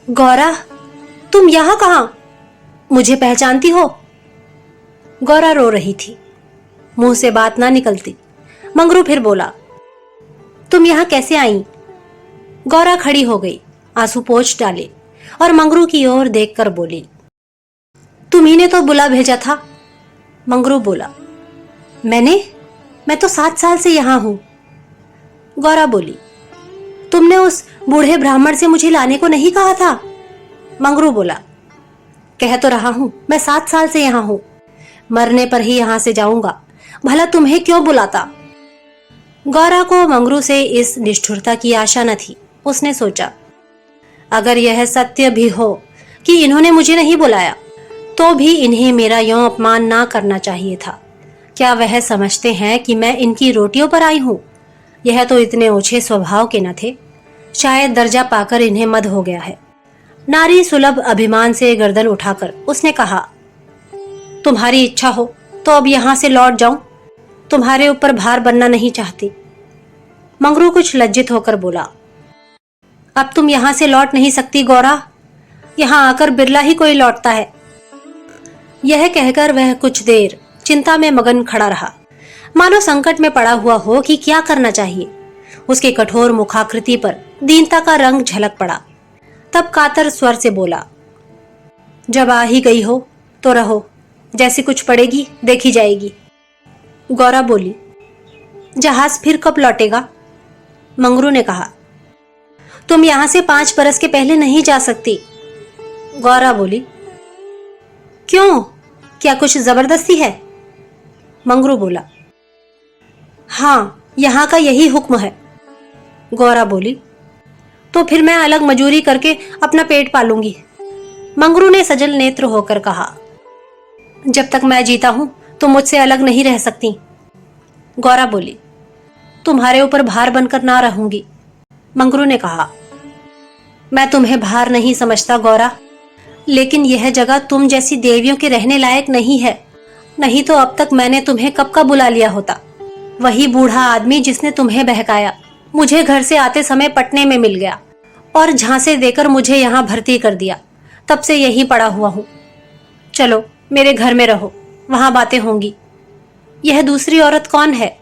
गौरा, तुम यहां कहां? मुझे पहचानती हो? गौरा रो रही थी, मुंह से बात ना निकलती। मंगरू फिर बोला, तुम यहां कैसे आई? गौरा खड़ी हो गई, आंसू पोंछ डाले और मंगरू की ओर देखकर बोली, तुम्ही ने तो बुला भेजा था। मंगरू बोला, मैं तो 7 साल से यहां हूं। गौरा बोली, तुमने उस बूढ़े ब्राह्मण से मुझे लाने को नहीं कहा था? मंगरू बोला, कह तो रहा हूं, मैं 7 साल से यहां हूं, मरने पर ही यहां से जाऊंगा, भला तुम्हें क्यों बुलाता? गौरा को मंगरू से इस निष्ठुरता की आशा न थी। उसने सोचा, अगर यह सत्य भी हो कि इन्होंने मुझे नहीं बुलाया, तो भी इन्हें मेरा यों अपमान ना करना चाहिए था। क्या वह समझते हैं कि मैं इनकी रोटियों पर आई हूं? यह तो इतने ओछे स्वभाव के न थे। शायद दर्जा पाकर इन्हें मद हो गया है। नारी सुलभ अभिमान से गर्दन उठाकर उसने कहा, तुम्हारी इच्छा हो तो अब यहां से लौट जाऊं, तुम्हारे ऊपर भार बनना नहीं चाहती। मंगरू कुछ लज्जित होकर बोला, अब तुम यहां से लौट नहीं सकती गौरा, यहां आकर बिरला ही कोई लौटता है। यह कहकर वह कुछ देर चिंता में मगन खड़ा रहा, मानो संकट में पड़ा हुआ हो कि क्या करना चाहिए। उसके कठोर मुखाकृति पर दीनता का रंग झलक पड़ा। तब कातर स्वर से बोला, जब आ ही गई हो तो रहो, जैसी कुछ पड़ेगी देखी जाएगी। गौरा बोली, जहाज फिर कब लौटेगा? मंगरू ने कहा, तुम यहां से 5 बरस के पहले नहीं जा सकती। गौरा बोली, क्यों, क्या कुछ जबरदस्ती है? मंगरू बोला, हाँ, यहां का यही हुक्म है। गौरा बोली, तो फिर मैं अलग मजूरी करके अपना पेट पालूंगी। मंगरू ने सजल नेत्र होकर कहा, जब तक मैं जीता हूं तो मुझसे अलग नहीं रह सकती। गौरा बोली, तुम्हारे ऊपर भार बनकर ना रहूंगी। मंगरू ने कहा, मैं तुम्हें भार नहीं समझता गौरा, लेकिन यह जगह तुम जैसी देवियों के रहने लायक नहीं है। नहीं तो अब तक मैंने तुम्हें कब का बुला लिया होता। वही बूढ़ा आदमी जिसने तुम्हें बहकाया मुझे घर से आते समय पटने में मिल गया और झांसे देकर मुझे यहाँ भर्ती कर दिया। तब से यहीं पड़ा हुआ हूँ। चलो मेरे घर में रहो, वहां बातें होंगी। यह दूसरी औरत कौन है?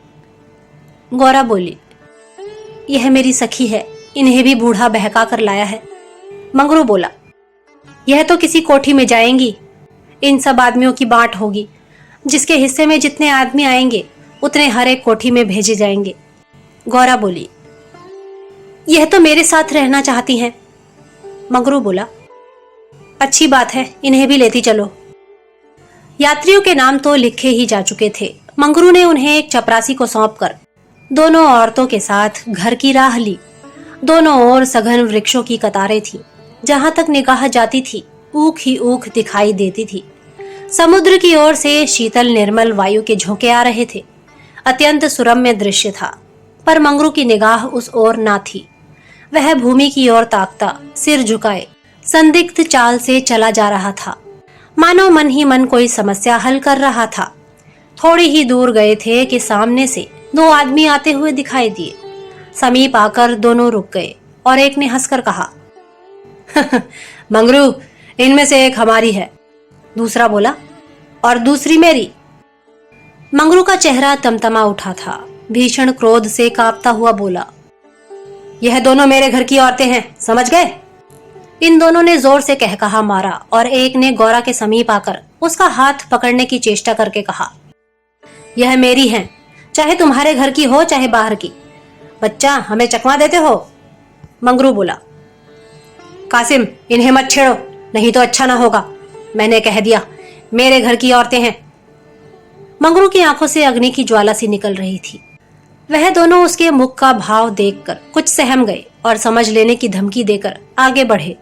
गौरा बोली, यह मेरी सखी है, इन्हें भी बूढ़ा बहका कर लाया है। मंगरू बोला, यह तो किसी कोठी में जाएंगी, इन सब आदमियों की बांट होगी। जिसके हिस्से में जितने आदमी आएंगे उतने हर एक कोठी में भेजे जाएंगे। गौरा बोली, यह तो मेरे साथ रहना चाहती हैं। मंगरू बोला, अच्छी बात है, इन्हें भी लेती चलो। यात्रियों के नाम तो लिखे ही जा चुके थे। मंगरू ने उन्हें एक चपरासी को सौंपकर दोनों औरतों के साथ घर की राह ली। दोनों ओर सघन वृक्षों की कतारें थी। जहां तक निगाह जाती थी ऊख ही ऊख दिखाई देती थी। समुद्र की ओर से शीतल निर्मल वायु के झोंके आ रहे थे। अत्यंत सुरम्य दृश्य था, पर मंगरू की निगाह उस ओर ना थी। वह भूमि की ओर ताकता, सिर झुकाए, संदिग्ध चाल से चला जा रहा था। मानो मन ही मन कोई समस्या हल कर रहा था। थोड़ी ही दूर गए थे कि सामने से दो आदमी आते हुए दिखाई दिए। समीप आकर दोनों रुक गए और एक ने हंसकर कहा, मंगरू, इनमें से एक हमारी है। दूसरा बोला, और दूसरी मेरी। मंगरू का चेहरा तमतमा उठा था। भीषण क्रोध से कांपता हुआ बोला, यह दोनों मेरे घर की औरतें हैं, समझ गए? इन दोनों ने जोर से कह कहा मारा और एक ने गौरा के समीप आकर उसका हाथ पकड़ने की चेष्टा करके कहा, यह मेरी हैं, चाहे तुम्हारे घर की हो चाहे बाहर की। बच्चा, हमें चकमा देते हो? मंगरू बोला, कासिम, इन्हें मत छेड़ो, नहीं तो अच्छा ना होगा। मैंने कह दिया, मेरे घर की औरतें हैं। मंगरू की आंखों से अग्नि की ज्वाला सी निकल रही थी। वह दोनों उसके मुख का भाव देखकर कुछ सहम गए और समझ लेने की धमकी देकर आगे बढ़े।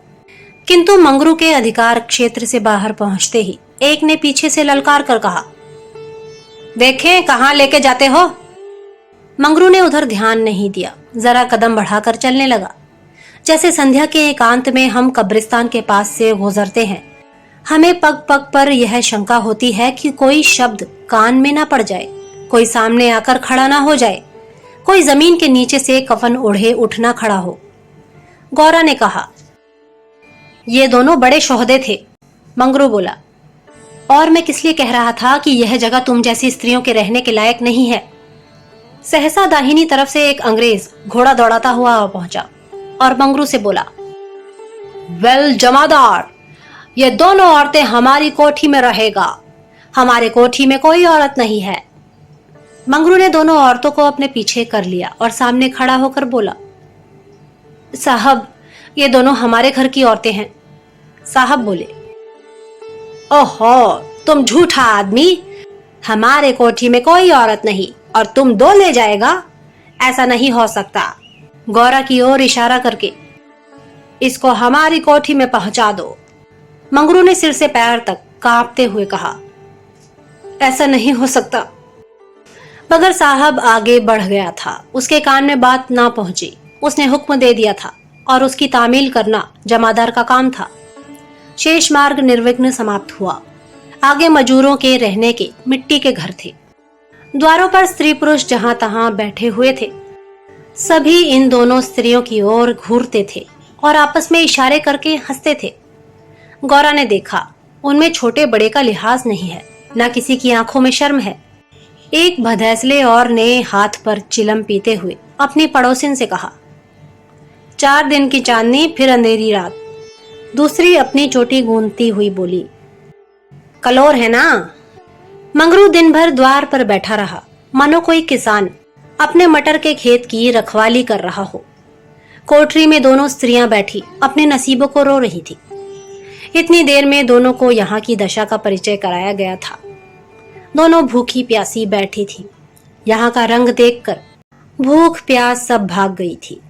किंतु मंगरू के अधिकार क्षेत्र से बाहर पहुंचते ही एक ने पीछे से ललकार कर कहा, देखें कहां लेके जाते हो? मंगरू ने उधर ध्यान नहीं दिया, जरा कदम बढ़ाकर चलने लगा। जैसे संध्या के एकांत में हम कब्रिस्तान के पास से गुजरते हैं, हमें पग पग पर यह शंका होती है कि कोई शब्द कान में ना पड़ जाए, कोई सामने आकर खड़ा ना हो जाए, कोई जमीन के नीचे से कफन ओढ़े उठना खड़ा हो। गौरा ने कहा, ये दोनों बड़े शोहदे थे। मंगरू बोला, और मैं किस लिए कह रहा था कि यह जगह तुम जैसी स्त्रियों के रहने के लायक नहीं है। सहसा दाहिनी तरफ से एक अंग्रेज घोड़ा दौड़ाता हुआ आ पहुंचा और मंगरू से बोला, वेल जमादार, ये दोनों औरतें हमारी कोठी में रहेगा। हमारे कोठी में कोई औरत नहीं है। मंगरू ने दोनों औरतों को अपने पीछे कर लिया और सामने खड़ा होकर बोला, साहब, ये दोनों हमारे घर की औरतें हैं। साहब बोले, ओहो, तुम झूठा आदमी, हमारे कोठी में कोई औरत नहीं और तुम दो ले जाएगा? ऐसा नहीं हो सकता। गौरा की ओर इशारा करके, इसको हमारी कोठी में पहुंचा दो। मंगरू ने सिर से पैर तक कांपते हुए कहा, ऐसा नहीं हो सकता। मगर साहब आगे बढ़ गया था, उसके कान में बात ना पहुंची। उसने हुक्म दे दिया था और उसकी तामील करना जमादार का काम था। शेष मार्ग निर्विघ्न समाप्त हुआ। आगे मजूरों के रहने के मिट्टी के घर थे। द्वारों पर स्त्री पुरुष जहां तहां बैठे हुए थे। सभी इन दोनों स्त्रियों की ओर घूरते थे और आपस में इशारे करके हंसते थे। गौरा ने देखा, उनमें छोटे बड़े का लिहाज नहीं है, न किसी की आंखों में शर्म है। एक भदैसले और ने हाथ पर चिलम पीते हुए अपनी पड़ोसिन से कहा, 4 दिन की चांदनी फिर अंधेरी रात। दूसरी अपनी चोटी गूंथती हुई बोली, कलोर है ना? मंगरू दिन भर द्वार पर बैठा रहा, मानो कोई किसान अपने मटर के खेत की रखवाली कर रहा हो। कोठरी में दोनों स्त्रियां बैठी अपने नसीबों को रो रही थी। इतनी देर में दोनों को यहाँ की दशा का परिचय कराया गया था। दोनों भूखी प्यासी बैठी थी। यहाँ का रंग देखकर भूख प्यास सब भाग गई थी।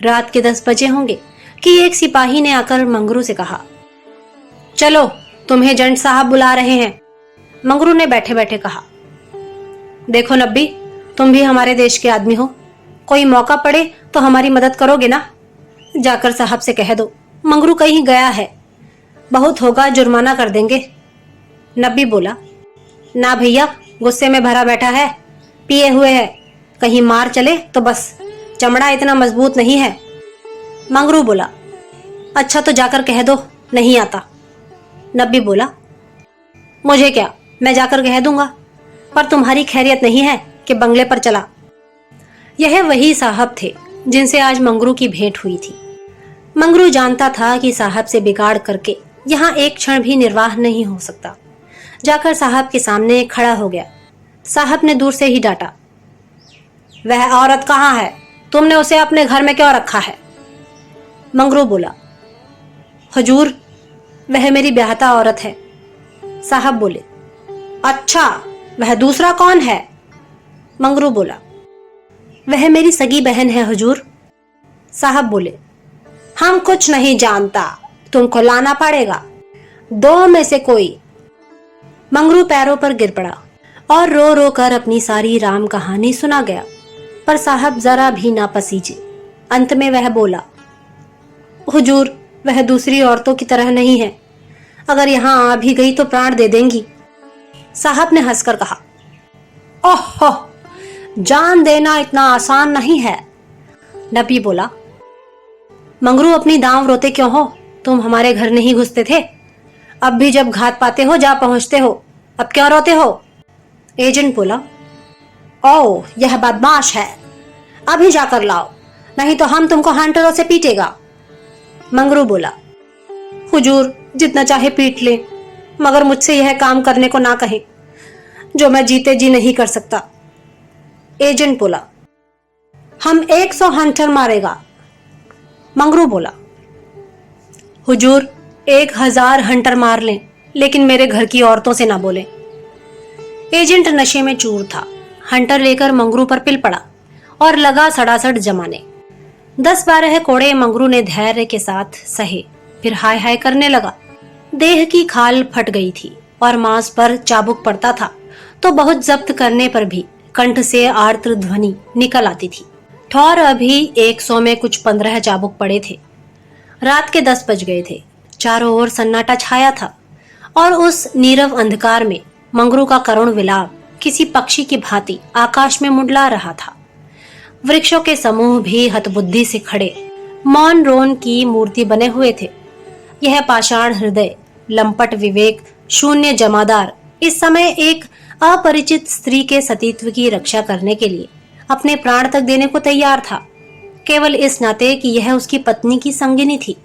रात के 10 बजे होंगे कि एक सिपाही ने आकर मंगरू से कहा, चलो, तुम्हें जंट साहब बुला रहे हैं। मंगरू ने बैठे बैठे कहा, देखो नब्बी, तुम भी हमारे देश के आदमी हो, कोई मौका पड़े तो हमारी मदद करोगे ना? जाकर साहब से कह दो मंगरू कहीं गया है, बहुत होगा जुर्माना कर देंगे। नब्बी बोला, ना भैया, गुस्से में भरा बैठा है, पिए हुए है, कहीं मार चले तो बस, चमड़ा इतना मजबूत नहीं है। मंगरू बोला, अच्छा तो जाकर कह दो नहीं आता। नब्बी बोला, मुझे क्या, मैं जाकर कह दूंगा, पर तुम्हारी खैरियत नहीं है कि बंगले पर चला। यह वही साहब थे जिनसे आज मंगरू की भेंट हुई थी। मंगरू जानता था कि साहब से बिगाड़ करके यहाँ एक क्षण भी निर्वाह नहीं हो सकता। जाकर साहब के सामने खड़ा हो गया। साहब ने दूर से ही डांटा, वह औरत कहाँ है? तुमने उसे अपने घर में क्यों रखा है? मंगरू बोला, हुजूर, वह मेरी ब्याहता औरत है। साहब बोले, अच्छा, वह दूसरा कौन है? मंगरू बोला, वह मेरी सगी बहन है हुजूर। साहब बोले, हम कुछ नहीं जानता, तुमको लाना पड़ेगा, 2 में से कोई। मंगरू पैरों पर गिर पड़ा और रो रो कर अपनी सारी राम कहानी सुना गया, पर साहब जरा भी ना पसीजे। अंत में वह बोला, हुजूर, वह दूसरी औरतों की तरह नहीं है, अगर यहाँ आ भी गई तो प्राण दे देंगी। साहब ने हंसकर कहा, ओह, जान देना इतना आसान नहीं है। नबी बोला, मंगरू अपनी दांव रोते क्यों हो? तुम हमारे घर नहीं घुसते थे, अब भी जब घात पाते हो जा पहुंचते हो, अब क्यों रोते हो? एजेंट बोला, ओह, यह बदमाश है, अभी जाकर लाओ, नहीं तो हम तुमको हंटरों से पीटेगा। मंगरू बोला, हुजूर जितना चाहे पीट ले, मगर मुझसे यह काम करने को ना कहें जो मैं जीते जी नहीं कर सकता। एजेंट बोला, हम 100 हंटर मारेगा। मंगरू बोला, हुजूर 1000 हंटर मार लें, लेकिन मेरे घर की औरतों से ना बोलें। एजेंट नशे में चूर था। हंटर लेकर मंगरू पर पिल पड़ा और लगा सड़ासड़ जमाने। 10-12 कोड़े मंगरू ने धैर्य के साथ सहे, फिर हाय हाय करने लगा। देह की खाल फट गई थी और मांस पर चाबुक पड़ता था तो बहुत जब्त करने पर भी कंठ से आर्द्र ध्वनि निकल आती थी। ठौर अभी 100 में कुछ 15 चाबुक पड़े थे। रात के 10 बज गए थे। चारों ओर सन्नाटा छाया था और उस नीरव अंधकार में मंगरू का करुण विलाप किसी पक्षी की भांति आकाश में मुंडला रहा था। वृक्षों के समूह भी हतबुद्धि से खड़े मौन रोन की मूर्ति बने हुए थे। यह पाषाण हृदय, लंपट विवेक शून्य जमादार इस समय एक अपरिचित स्त्री के सतीत्व की रक्षा करने के लिए अपने प्राण तक देने को तैयार था, केवल इस नाते कि यह उसकी पत्नी की संगिनी थी।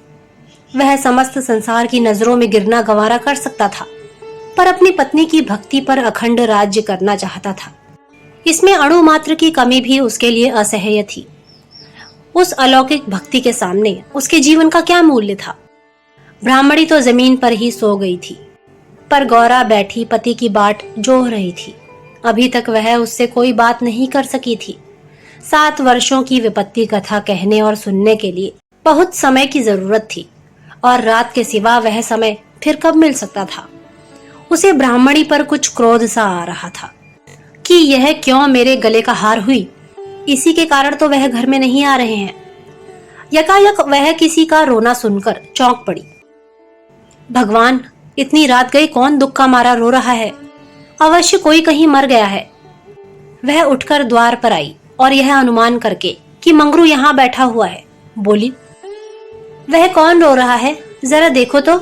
वह समस्त संसार की नजरों में गिरना गवारा कर सकता था, पर अपनी पत्नी की भक्ति पर अखंड राज्य करना चाहता था। इसमें अणु मात्र की कमी भी उसके लिए असह्य थी। उस अलौकिक भक्ति के सामने उसके जीवन का क्या मूल्य था? ब्राह्मणी तो जमीन पर ही सो गई थी, पर गौरा बैठी पति की बाट जोह रही थी। अभी तक वह उससे कोई बात नहीं कर सकी थी। 7 वर्षों की विपत्ति कथा कहने और सुनने के लिए बहुत समय की जरूरत थी, और रात के सिवा वह समय फिर कब मिल सकता था? उसे ब्राह्मणी पर कुछ क्रोध सा आ रहा था कि यह क्यों मेरे गले का हार हुई, इसी के कारण तो वह घर में नहीं आ रहे हैं। यकायक वह किसी का रोना सुनकर चौंक पड़ी। भगवान, इतनी रात गई, कौन दुख का मारा रो रहा है? अवश्य कोई कहीं मर गया है। वह उठकर द्वार पर आई और यह अनुमान करके कि मंगरू यहाँ बैठा हुआ है, बोली, वह कौन रो रहा है, जरा देखो तो।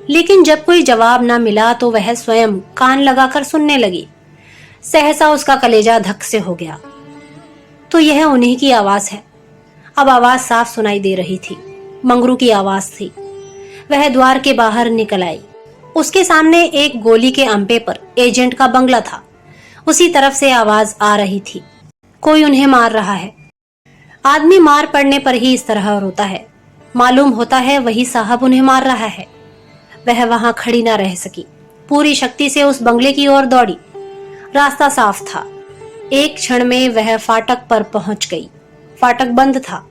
लेकिन जब कोई जवाब न मिला तो वह स्वयं कान लगाकर सुनने लगी। सहसा उसका कलेजा धक से हो गया। तो यह उन्हीं की आवाज है। अब आवाज साफ सुनाई दे रही थी, मंगरू की आवाज थी। वह द्वार के बाहर निकल आई। उसके सामने एक गोली के अंपे पर एजेंट का बंगला था। उसी तरफ से आवाज आ रही थी, कोई उन्हें मार रहा है। आदमी मार पड़ने पर ही इस तरह रोता है। मालूम होता है वही साहब उन्हें मार रहा है। वह वहां खड़ी न रह सकी, पूरी शक्ति से उस बंगले की ओर दौड़ी। रास्ता साफ था। एक क्षण में वह फाटक पर पहुंच गई। फाटक बंद था।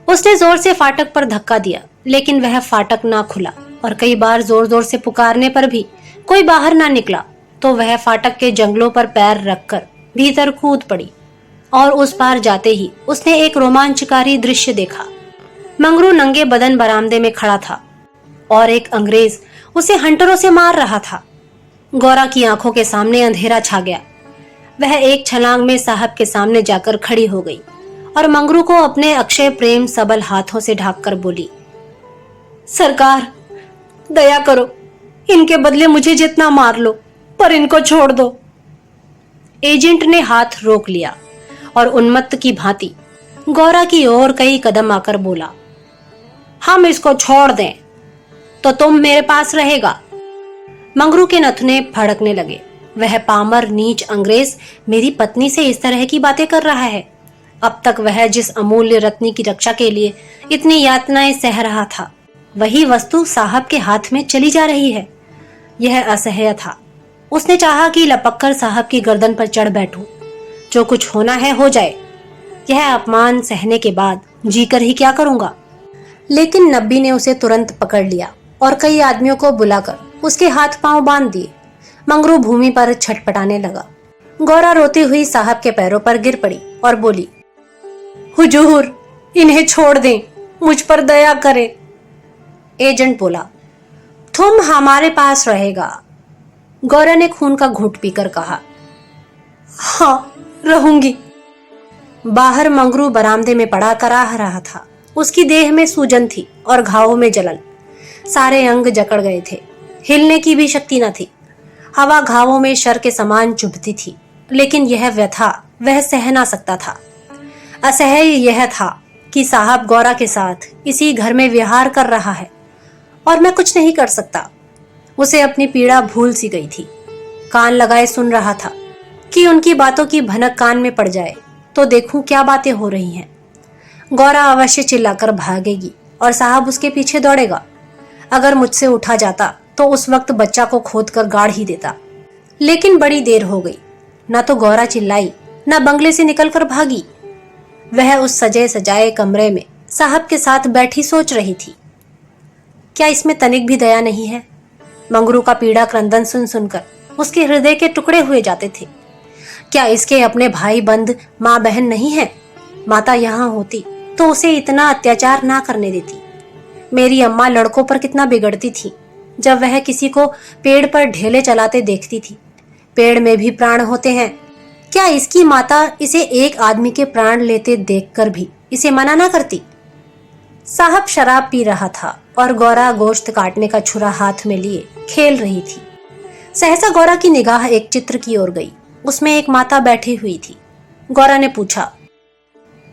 उसने जोर से फाटक पर धक्का दिया, लेकिन वह फाटक ना खुला, और कई बार जोर जोर से पुकारने पर भी कोई बाहर ना निकला। तो वह फाटक के जंगलों पर पैर रखकर भीतर कूद पड़ी, और उस पार जाते ही उसने एक रोमांचकारी दृश्य देखा। मंगरू नंगे बदन बरामदे में खड़ा था और एक अंग्रेज उसे हंटरों से मार रहा था। गौरा की आंखों के सामने अंधेरा छा गया। वह एक छलांग में साहब के सामने जाकर खड़ी हो गई और मंगरू को अपने अक्षय प्रेम सबल हाथों से ढाककर बोली, सरकार, दया करो, इनके बदले मुझे जितना मार लो, पर इनको छोड़ दो। एजेंट ने हाथ रोक लिया और उन्मत्त की भांति गौरा की ओर कई कदम आकर बोला, हम इसको छोड़ दें तो तुम मेरे पास रहेगा। मंगरू के नथुने फड़कने लगे। वह पामर नीच अंग्रेज मेरी पत्नी से इस तरह की बातें कर रहा है। अब तक वह जिस अमूल्य रत्न की रक्षा के लिए इतनी यातनाएं सह रहा था, वही वस्तु साहब के हाथ में चली जा रही है। यह असह्य था। उसने चाहा कि लपककर साहब की गर्दन पर चढ़ बैठूं। जो कुछ होना है हो जाए। यह अपमान सहने के बाद जीकर ही क्या करूंगा। लेकिन नब्बी ने उसे तुरंत पकड़ लिया और कई आदमियों को बुलाकर उसके हाथ पांव बांध दिए। मंगरू भूमि पर छटपटाने लगा। गौरा रोती हुई साहब के पैरों पर गिर पड़ी और बोली, हुजूर, इन्हें छोड़ दें, मुझ पर दया करें। एजेंट बोला, तुम हमारे पास रहेगा, गौरा ने खून का घूंट पीकर कहा। हाँ, रहूंगी। बाहर मंगरू बरामदे में पड़ा कराह रहा था। उसकी देह में सूजन थी और घावों में जलन। सारे अंग जकड़ गए थे, हिलने की भी शक्ति न थी। हवा घावों में शर के समान चुभती थी, लेकिन यह व्यथा वह सह ना सकता था। असह्य यह था कि साहब गौरा के साथ इसी घर में विहार कर रहा है और मैं कुछ नहीं कर सकता। उसे अपनी पीड़ा भूल सी गई थी। कान लगाए सुन रहा था कि उनकी बातों की भनक कान में पड़ जाए तो देखूं क्या बातें हो रही हैं। गौरा अवश्य चिल्लाकर भागेगी और साहब उसके पीछे दौड़ेगा। अगर मुझसे उठा जाता तो उस वक्त बच्चा को खोद कर गाड़ ही देता। लेकिन बड़ी देर हो गई। न तो गौरा चिल्लाई, न बंगले से निकलकर भागी। वह उस सजे सजाए कमरे में साहब के साथ बैठी सोच रही थी। क्या इसमें तनिक भी दया नहीं है? मंगरू का पीड़ा क्रंदन सुन सुनकर उसके हृदय के टुकड़े हुए जाते थे। क्या इसके अपने भाई बंद माँ बहन नहीं है? माता यहाँ होती तो उसे इतना अत्याचार ना करने देती। मेरी अम्मा लड़कों पर कितना बिगड़ती थी जब वह किसी को पेड़ पर ढेले चलाते देखती थी। पेड़ में भी प्राण होते हैं। क्या इसकी माता इसे एक आदमी के प्राण लेते देखकर भी इसे मना ना करती? साहब शराब पी रहा था और गौरा गोश्त काटने का छुरा हाथ में लिए खेल रही थी। सहसा गौरा की निगाह एक चित्र की ओर गई। उसमें एक माता बैठी हुई थी। गौरा ने पूछा,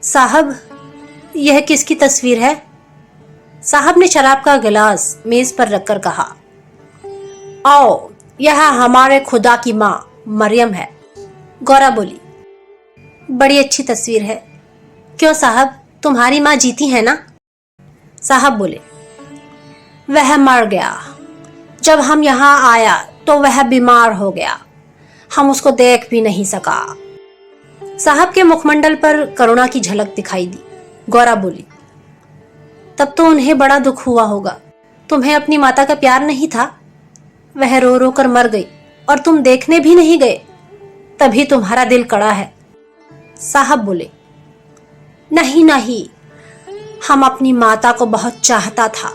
साहब यह किसकी तस्वीर है? साहब ने शराब का गिलास मेज पर रखकर कहा, आओ, यह हमारे खुदा की माँ मरियम है। गौरा बोली, बड़ी अच्छी तस्वीर है। क्यों साहब, तुम्हारी माँ जीती है ना? साहब बोले, वह मर गया। जब हम यहाँ आया तो वह बीमार हो गया। हम उसको देख भी नहीं सका। साहब के मुखमंडल पर करुणा की झलक दिखाई दी। गौरा बोली, तब तो उन्हें बड़ा दुख हुआ होगा। तुम्हें अपनी माता का प्यार नहीं था? वह रो रो कर मर गई और तुम देखने भी नहीं गए, तभी तुम्हारा दिल कड़ा है। साहब बोले, नहीं नहीं, हम अपनी माता को बहुत चाहता था।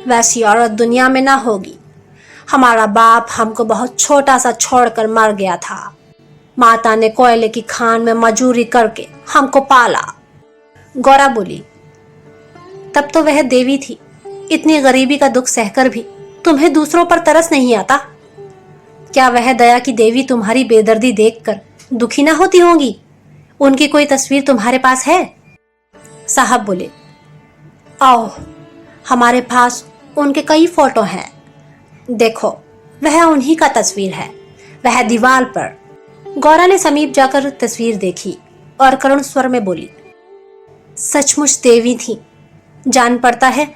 वैसी औरत दुनिया में ना होगी। हमारा बाप हमको बहुत छोटा सा छोड़कर मर गया था। माता ने कोयले की खान में मजूरी करके हमको पाला। गौरा बोली, तब तो वह देवी थी। इतनी गरीबी का दुख सहकर भी तुम्हें दूसरों पर तरस नहीं आता? क्या वह दया की देवी तुम्हारी बेदर्दी देखकर दुखी ना होती होंगी? उनकी कोई तस्वीर तुम्हारे पास है? साहब बोले, आओ, हमारे पास उनके कई फोटो हैं। देखो, वह उन्हीं का तस्वीर है, वह दीवार पर। गौरा ने समीप जाकर तस्वीर देखी और करुण स्वर में बोली, सचमुच देवी थी। जान पड़ता है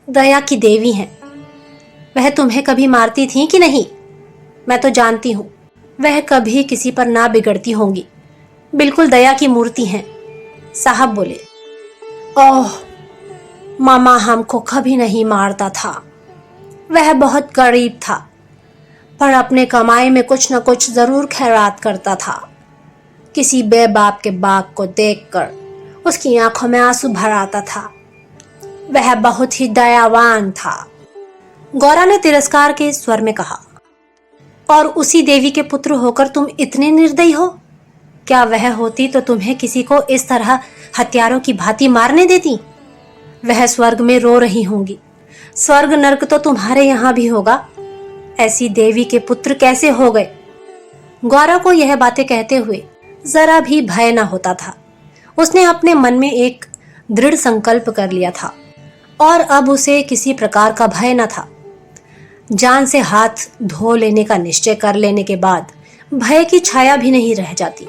दया की देवी हैं। वह तुम्हें कभी मारती थी कि नहीं? मैं तो जानती हूँ वह कभी किसी पर ना बिगड़ती होंगी। बिल्कुल दया की मूर्ति हैं। साहब बोले, ओह, मामा हमको कभी नहीं मारता था। वह बहुत गरीब था, पर अपने कमाई में कुछ न कुछ जरूर खैरात करता था। किसी बेबाप के बाप को देखकर उसकी आंखों में आंसू भर आता था। वह बहुत ही दयावान था। गौरा ने तिरस्कार के स्वर में कहा, और उसी देवी के पुत्र होकर तुम इतने निर्दयी हो? क्या वह होती तो तुम्हें किसी को इस तरह हत्यारों की भांति मारने देती? वह स्वर्ग में रो रही होंगी। स्वर्ग नरक तो तुम्हारे यहाँ भी होगा। ऐसी देवी के पुत्र कैसे हो गए? गौरा को यह बातें कहते हुए जरा भी भय न होता था। उसने अपने मन में एक दृढ़ संकल्प कर लिया था और अब उसे किसी प्रकार का भय न था। जान से हाथ धो लेने का निश्चय कर लेने के बाद भय की छाया भी नहीं रह जाती।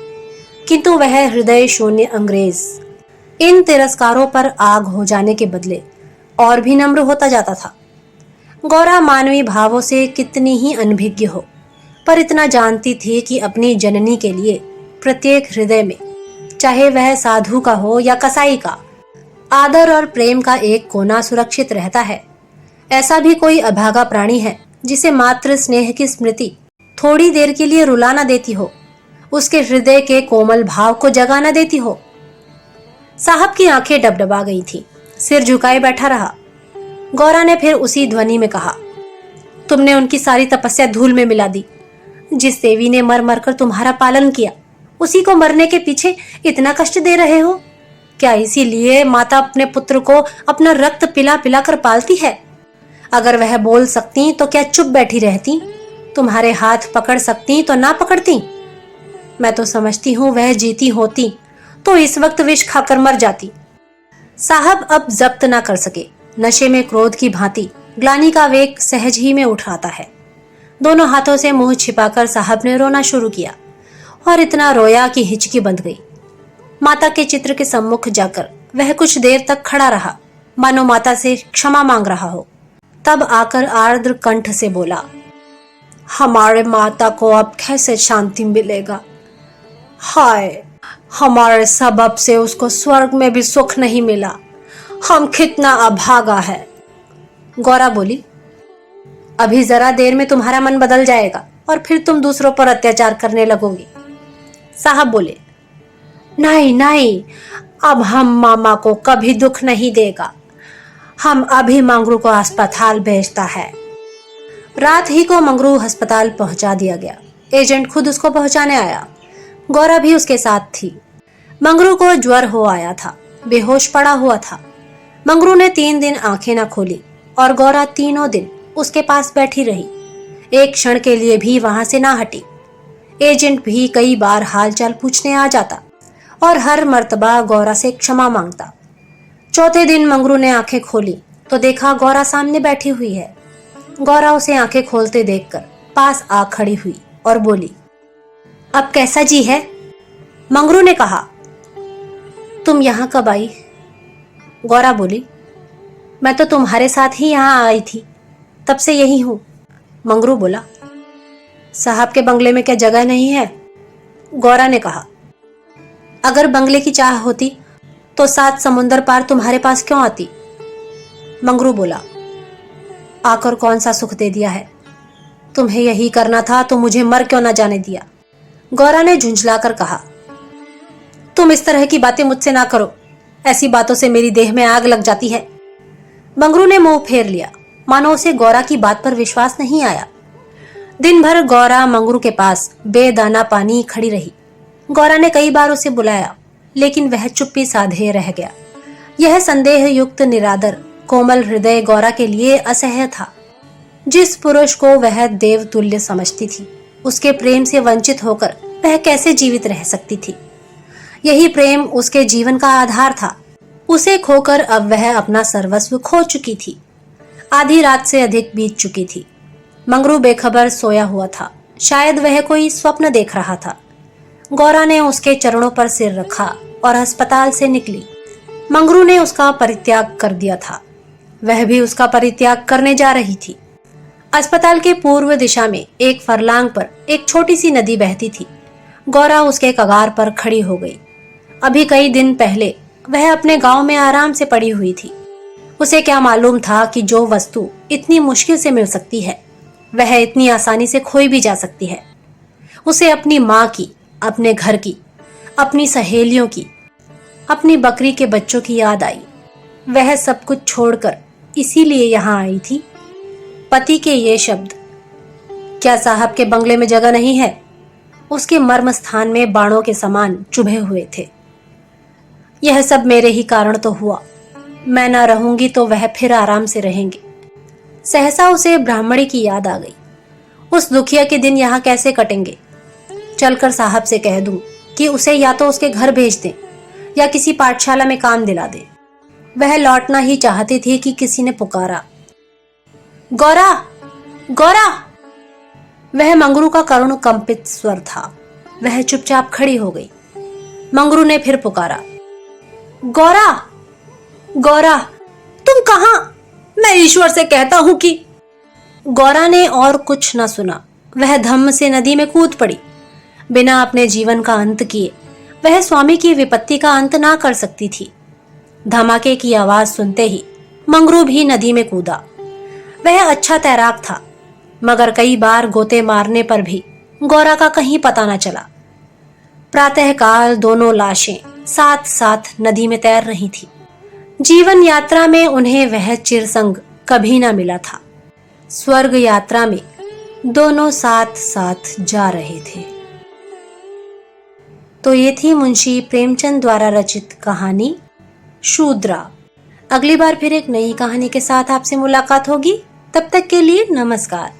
किंतु वह हृदय शून्य अंग्रेज इन तिरस्कारों पर आग हो जाने के बदले और भी नम्र होता जाता था। गौरा मानवीय भावों से कितनी ही अनभिज्ञ हो, पर इतना जानती थी कि अपनी जननी के लिए प्रत्येक हृदय में, चाहे वह साधु का हो या कसाई का, आदर और प्रेम का एक कोना सुरक्षित रहता है। ऐसा भी कोई अभागा प्राणी है जिसे मात्र स्नेह की स्मृति थोड़ी देर के लिए रुला न देती हो, उसके हृदय के कोमल भाव को जगा न देती हो। साहब की आंखें डबडबा गई थी, सिर झुकाए बैठा रहा। गौरा ने फिर उसी ध्वनि में कहा, तुमने उनकी सारी तपस्या धूल में मिला दी। जिस देवी ने मर मर कर तुम्हारा पालन किया, उसी को मरने के पीछे इतना कष्ट दे रहे हो। क्या इसीलिए माता अपने पुत्र को अपना रक्त पिला पिला कर पालती है? अगर वह बोल सकती तो क्या चुप बैठी रहती? तुम्हारे हाथ पकड़ सकती तो ना पकड़ती? मैं तो समझती हूँ वह जीती होती तो इस वक्त विष खाकर मर जाती। साहब अब जब्त ना कर सके। नशे में क्रोध की भांति ग्लानि का वेग सहज ही में उठ आता है। दोनों हाथों से मुंह छिपाकर साहब ने रोना शुरू किया और इतना रोया कि हिचकी बंध गई। माता के चित्र के सम्मुख जाकर वह कुछ देर तक खड़ा रहा, मानो माता से क्षमा मांग रहा हो। तब आकर आर्द्र कंठ से बोला, हमारे माता को अब कैसे शांति मिलेगा? हाय, हमारे सबब से उसको स्वर्ग में भी सुख नहीं मिला। हम कितना अभागा है। गौरा बोली, अभी जरा देर में तुम्हारा मन बदल जाएगा और फिर तुम दूसरों पर अत्याचार करने लगोगी। साहब बोले, नहीं नहीं, अब हम मामा को कभी दुख नहीं देगा। हम अभी मंगरू को अस्पताल भेजता है। रात ही को मंगरू अस्पताल पहुंचा दिया गया। एजेंट खुद उसको पहुंचाने आया। गौरा भी उसके साथ थी। मंगरू को ज्वर हो आया था, बेहोश पड़ा हुआ था। मंगरू ने 3 दिन आंखें न खोली और गौरा तीनों दिन उसके पास बैठी रही। एक क्षण के लिए भी वहां से ना हटी। एजेंट भी कई बार हालचाल पूछने आ जाता और हर मर्तबा गौरा से क्षमा मांगता। चौथे दिन मंगरू ने आंखें खोली तो देखा गौरा सामने बैठी हुई है। गौरा उसे आंखें खोलते देखकर पास आ खड़ी हुई और बोली, अब कैसा जी है? मंगरू ने कहा, तुम यहाँ कब आई? गौरा बोली, मैं तो तुम्हारे साथ ही यहाँ आई थी, तब से यही हूं। मंगरू बोला, साहब के बंगले में क्या जगह नहीं है? गौरा ने कहा, अगर बंगले की चाह होती तो 7 समुंदर पार तुम्हारे पास क्यों आती? मंगरू बोला, आकर कौन सा सुख दे दिया है? तुम्हें यही करना था तो मुझे मर क्यों ना जाने दिया? गौरा ने झुंझलाकर कहा, तुम इस तरह की बातें मुझसे ना करो, ऐसी बातों से मेरी देह में आग लग जाती है। मंगरू ने मुंह फेर लिया, मानो उसे गौरा की बात पर विश्वास नहीं आया। दिन भर गौरा मंगरू के पास बेदाना पानी खड़ी रही। गौरा ने कई बार उसे बुलाया, लेकिन वह चुप्पी साधे रह गया। यह संदेह युक्त निरादर कोमल हृदय गौरा के लिए असह्य था। जिस पुरुष को वह देवतुल्य समझती थी, उसके प्रेम से वंचित होकर वह कैसे जीवित रह सकती थी? यही प्रेम उसके जीवन का आधार था। उसे खोकर अब वह अपना सर्वस्व खो चुकी थी। आधी रात से अधिक बीत चुकी थी। मंगरू बेखबर सोया हुआ था। शायद वह कोई स्वप्न देख रहा था। गौरा ने उसके चरणों पर सिर रखा और अस्पताल से निकली। मंगरू ने उसका परित्याग कर दिया था। वह भी उसका परित्याग करने जा रही थी। अस्पताल के पूर्व दिशा में एक फरलांग पर एक छोटी सी नदी बहती थी। गौरा उसके कगार पर खड़ी हो गई। अभी कई दिन पहले वह अपने गांव में आराम से पड़ी हुई थी। उसे क्या मालूम था कि जो वस्तु इतनी मुश्किल से मिल सकती है, वह इतनी आसानी से खोई भी जा सकती है। उसे अपनी माँ की, अपने घर की, अपनी सहेलियों की, अपनी बकरी के बच्चों की याद आई। वह सब कुछ छोड़कर इसीलिए यहाँ आई थी। पति के ये शब्द, क्या साहब के बंगले में जगह नहीं है? उसके मर्म स्थान में बाणों के समान चुभे हुए थे। यह सब मेरे ही कारण तो हुआ। मैं ना रहूंगी तो वह फिर आराम से रहेंगे। सहसा उसे ब्राह्मणी की याद आ गई। उस दुखिया के दिन यहाँ कैसे कटेंगे? चलकर साहब से कह दूं कि उसे या तो उसके घर भेज दें या किसी पाठशाला में काम दिला दें। वह लौटना ही चाहती थी कि किसी ने पुकारा, गौरा, गौरा। वह मंगरू का करुण कंपित स्वर था। वह चुपचाप खड़ी हो गई। मंगरू ने फिर पुकारा, गौरा, गौरा, तुम कहां? मैं ईश्वर से कहता हूं कि। गौरा ने और कुछ न सुना। वह धम्म से नदी में कूद पड़ी। बिना अपने जीवन का अंत किए वह स्वामी की विपत्ति का अंत ना कर सकती थी। धमाके की आवाज सुनते ही मंगरू भी नदी में कूदा। वह अच्छा तैराक था, मगर कई बार गोते मारने पर भी गौरा का कहीं पता न चला। प्रातःकाल दोनों लाशें साथ साथ नदी में तैर रही थी। जीवन यात्रा में उन्हें वह चिरसंग कभी न मिला था। स्वर्ग यात्रा में दोनों साथ साथ जा रहे थे। तो ये थी मुंशी प्रेमचंद द्वारा रचित कहानी शूद्रा। अगली बार फिर एक नई कहानी के साथ आपसे मुलाकात होगी। तब तक के लिए नमस्कार।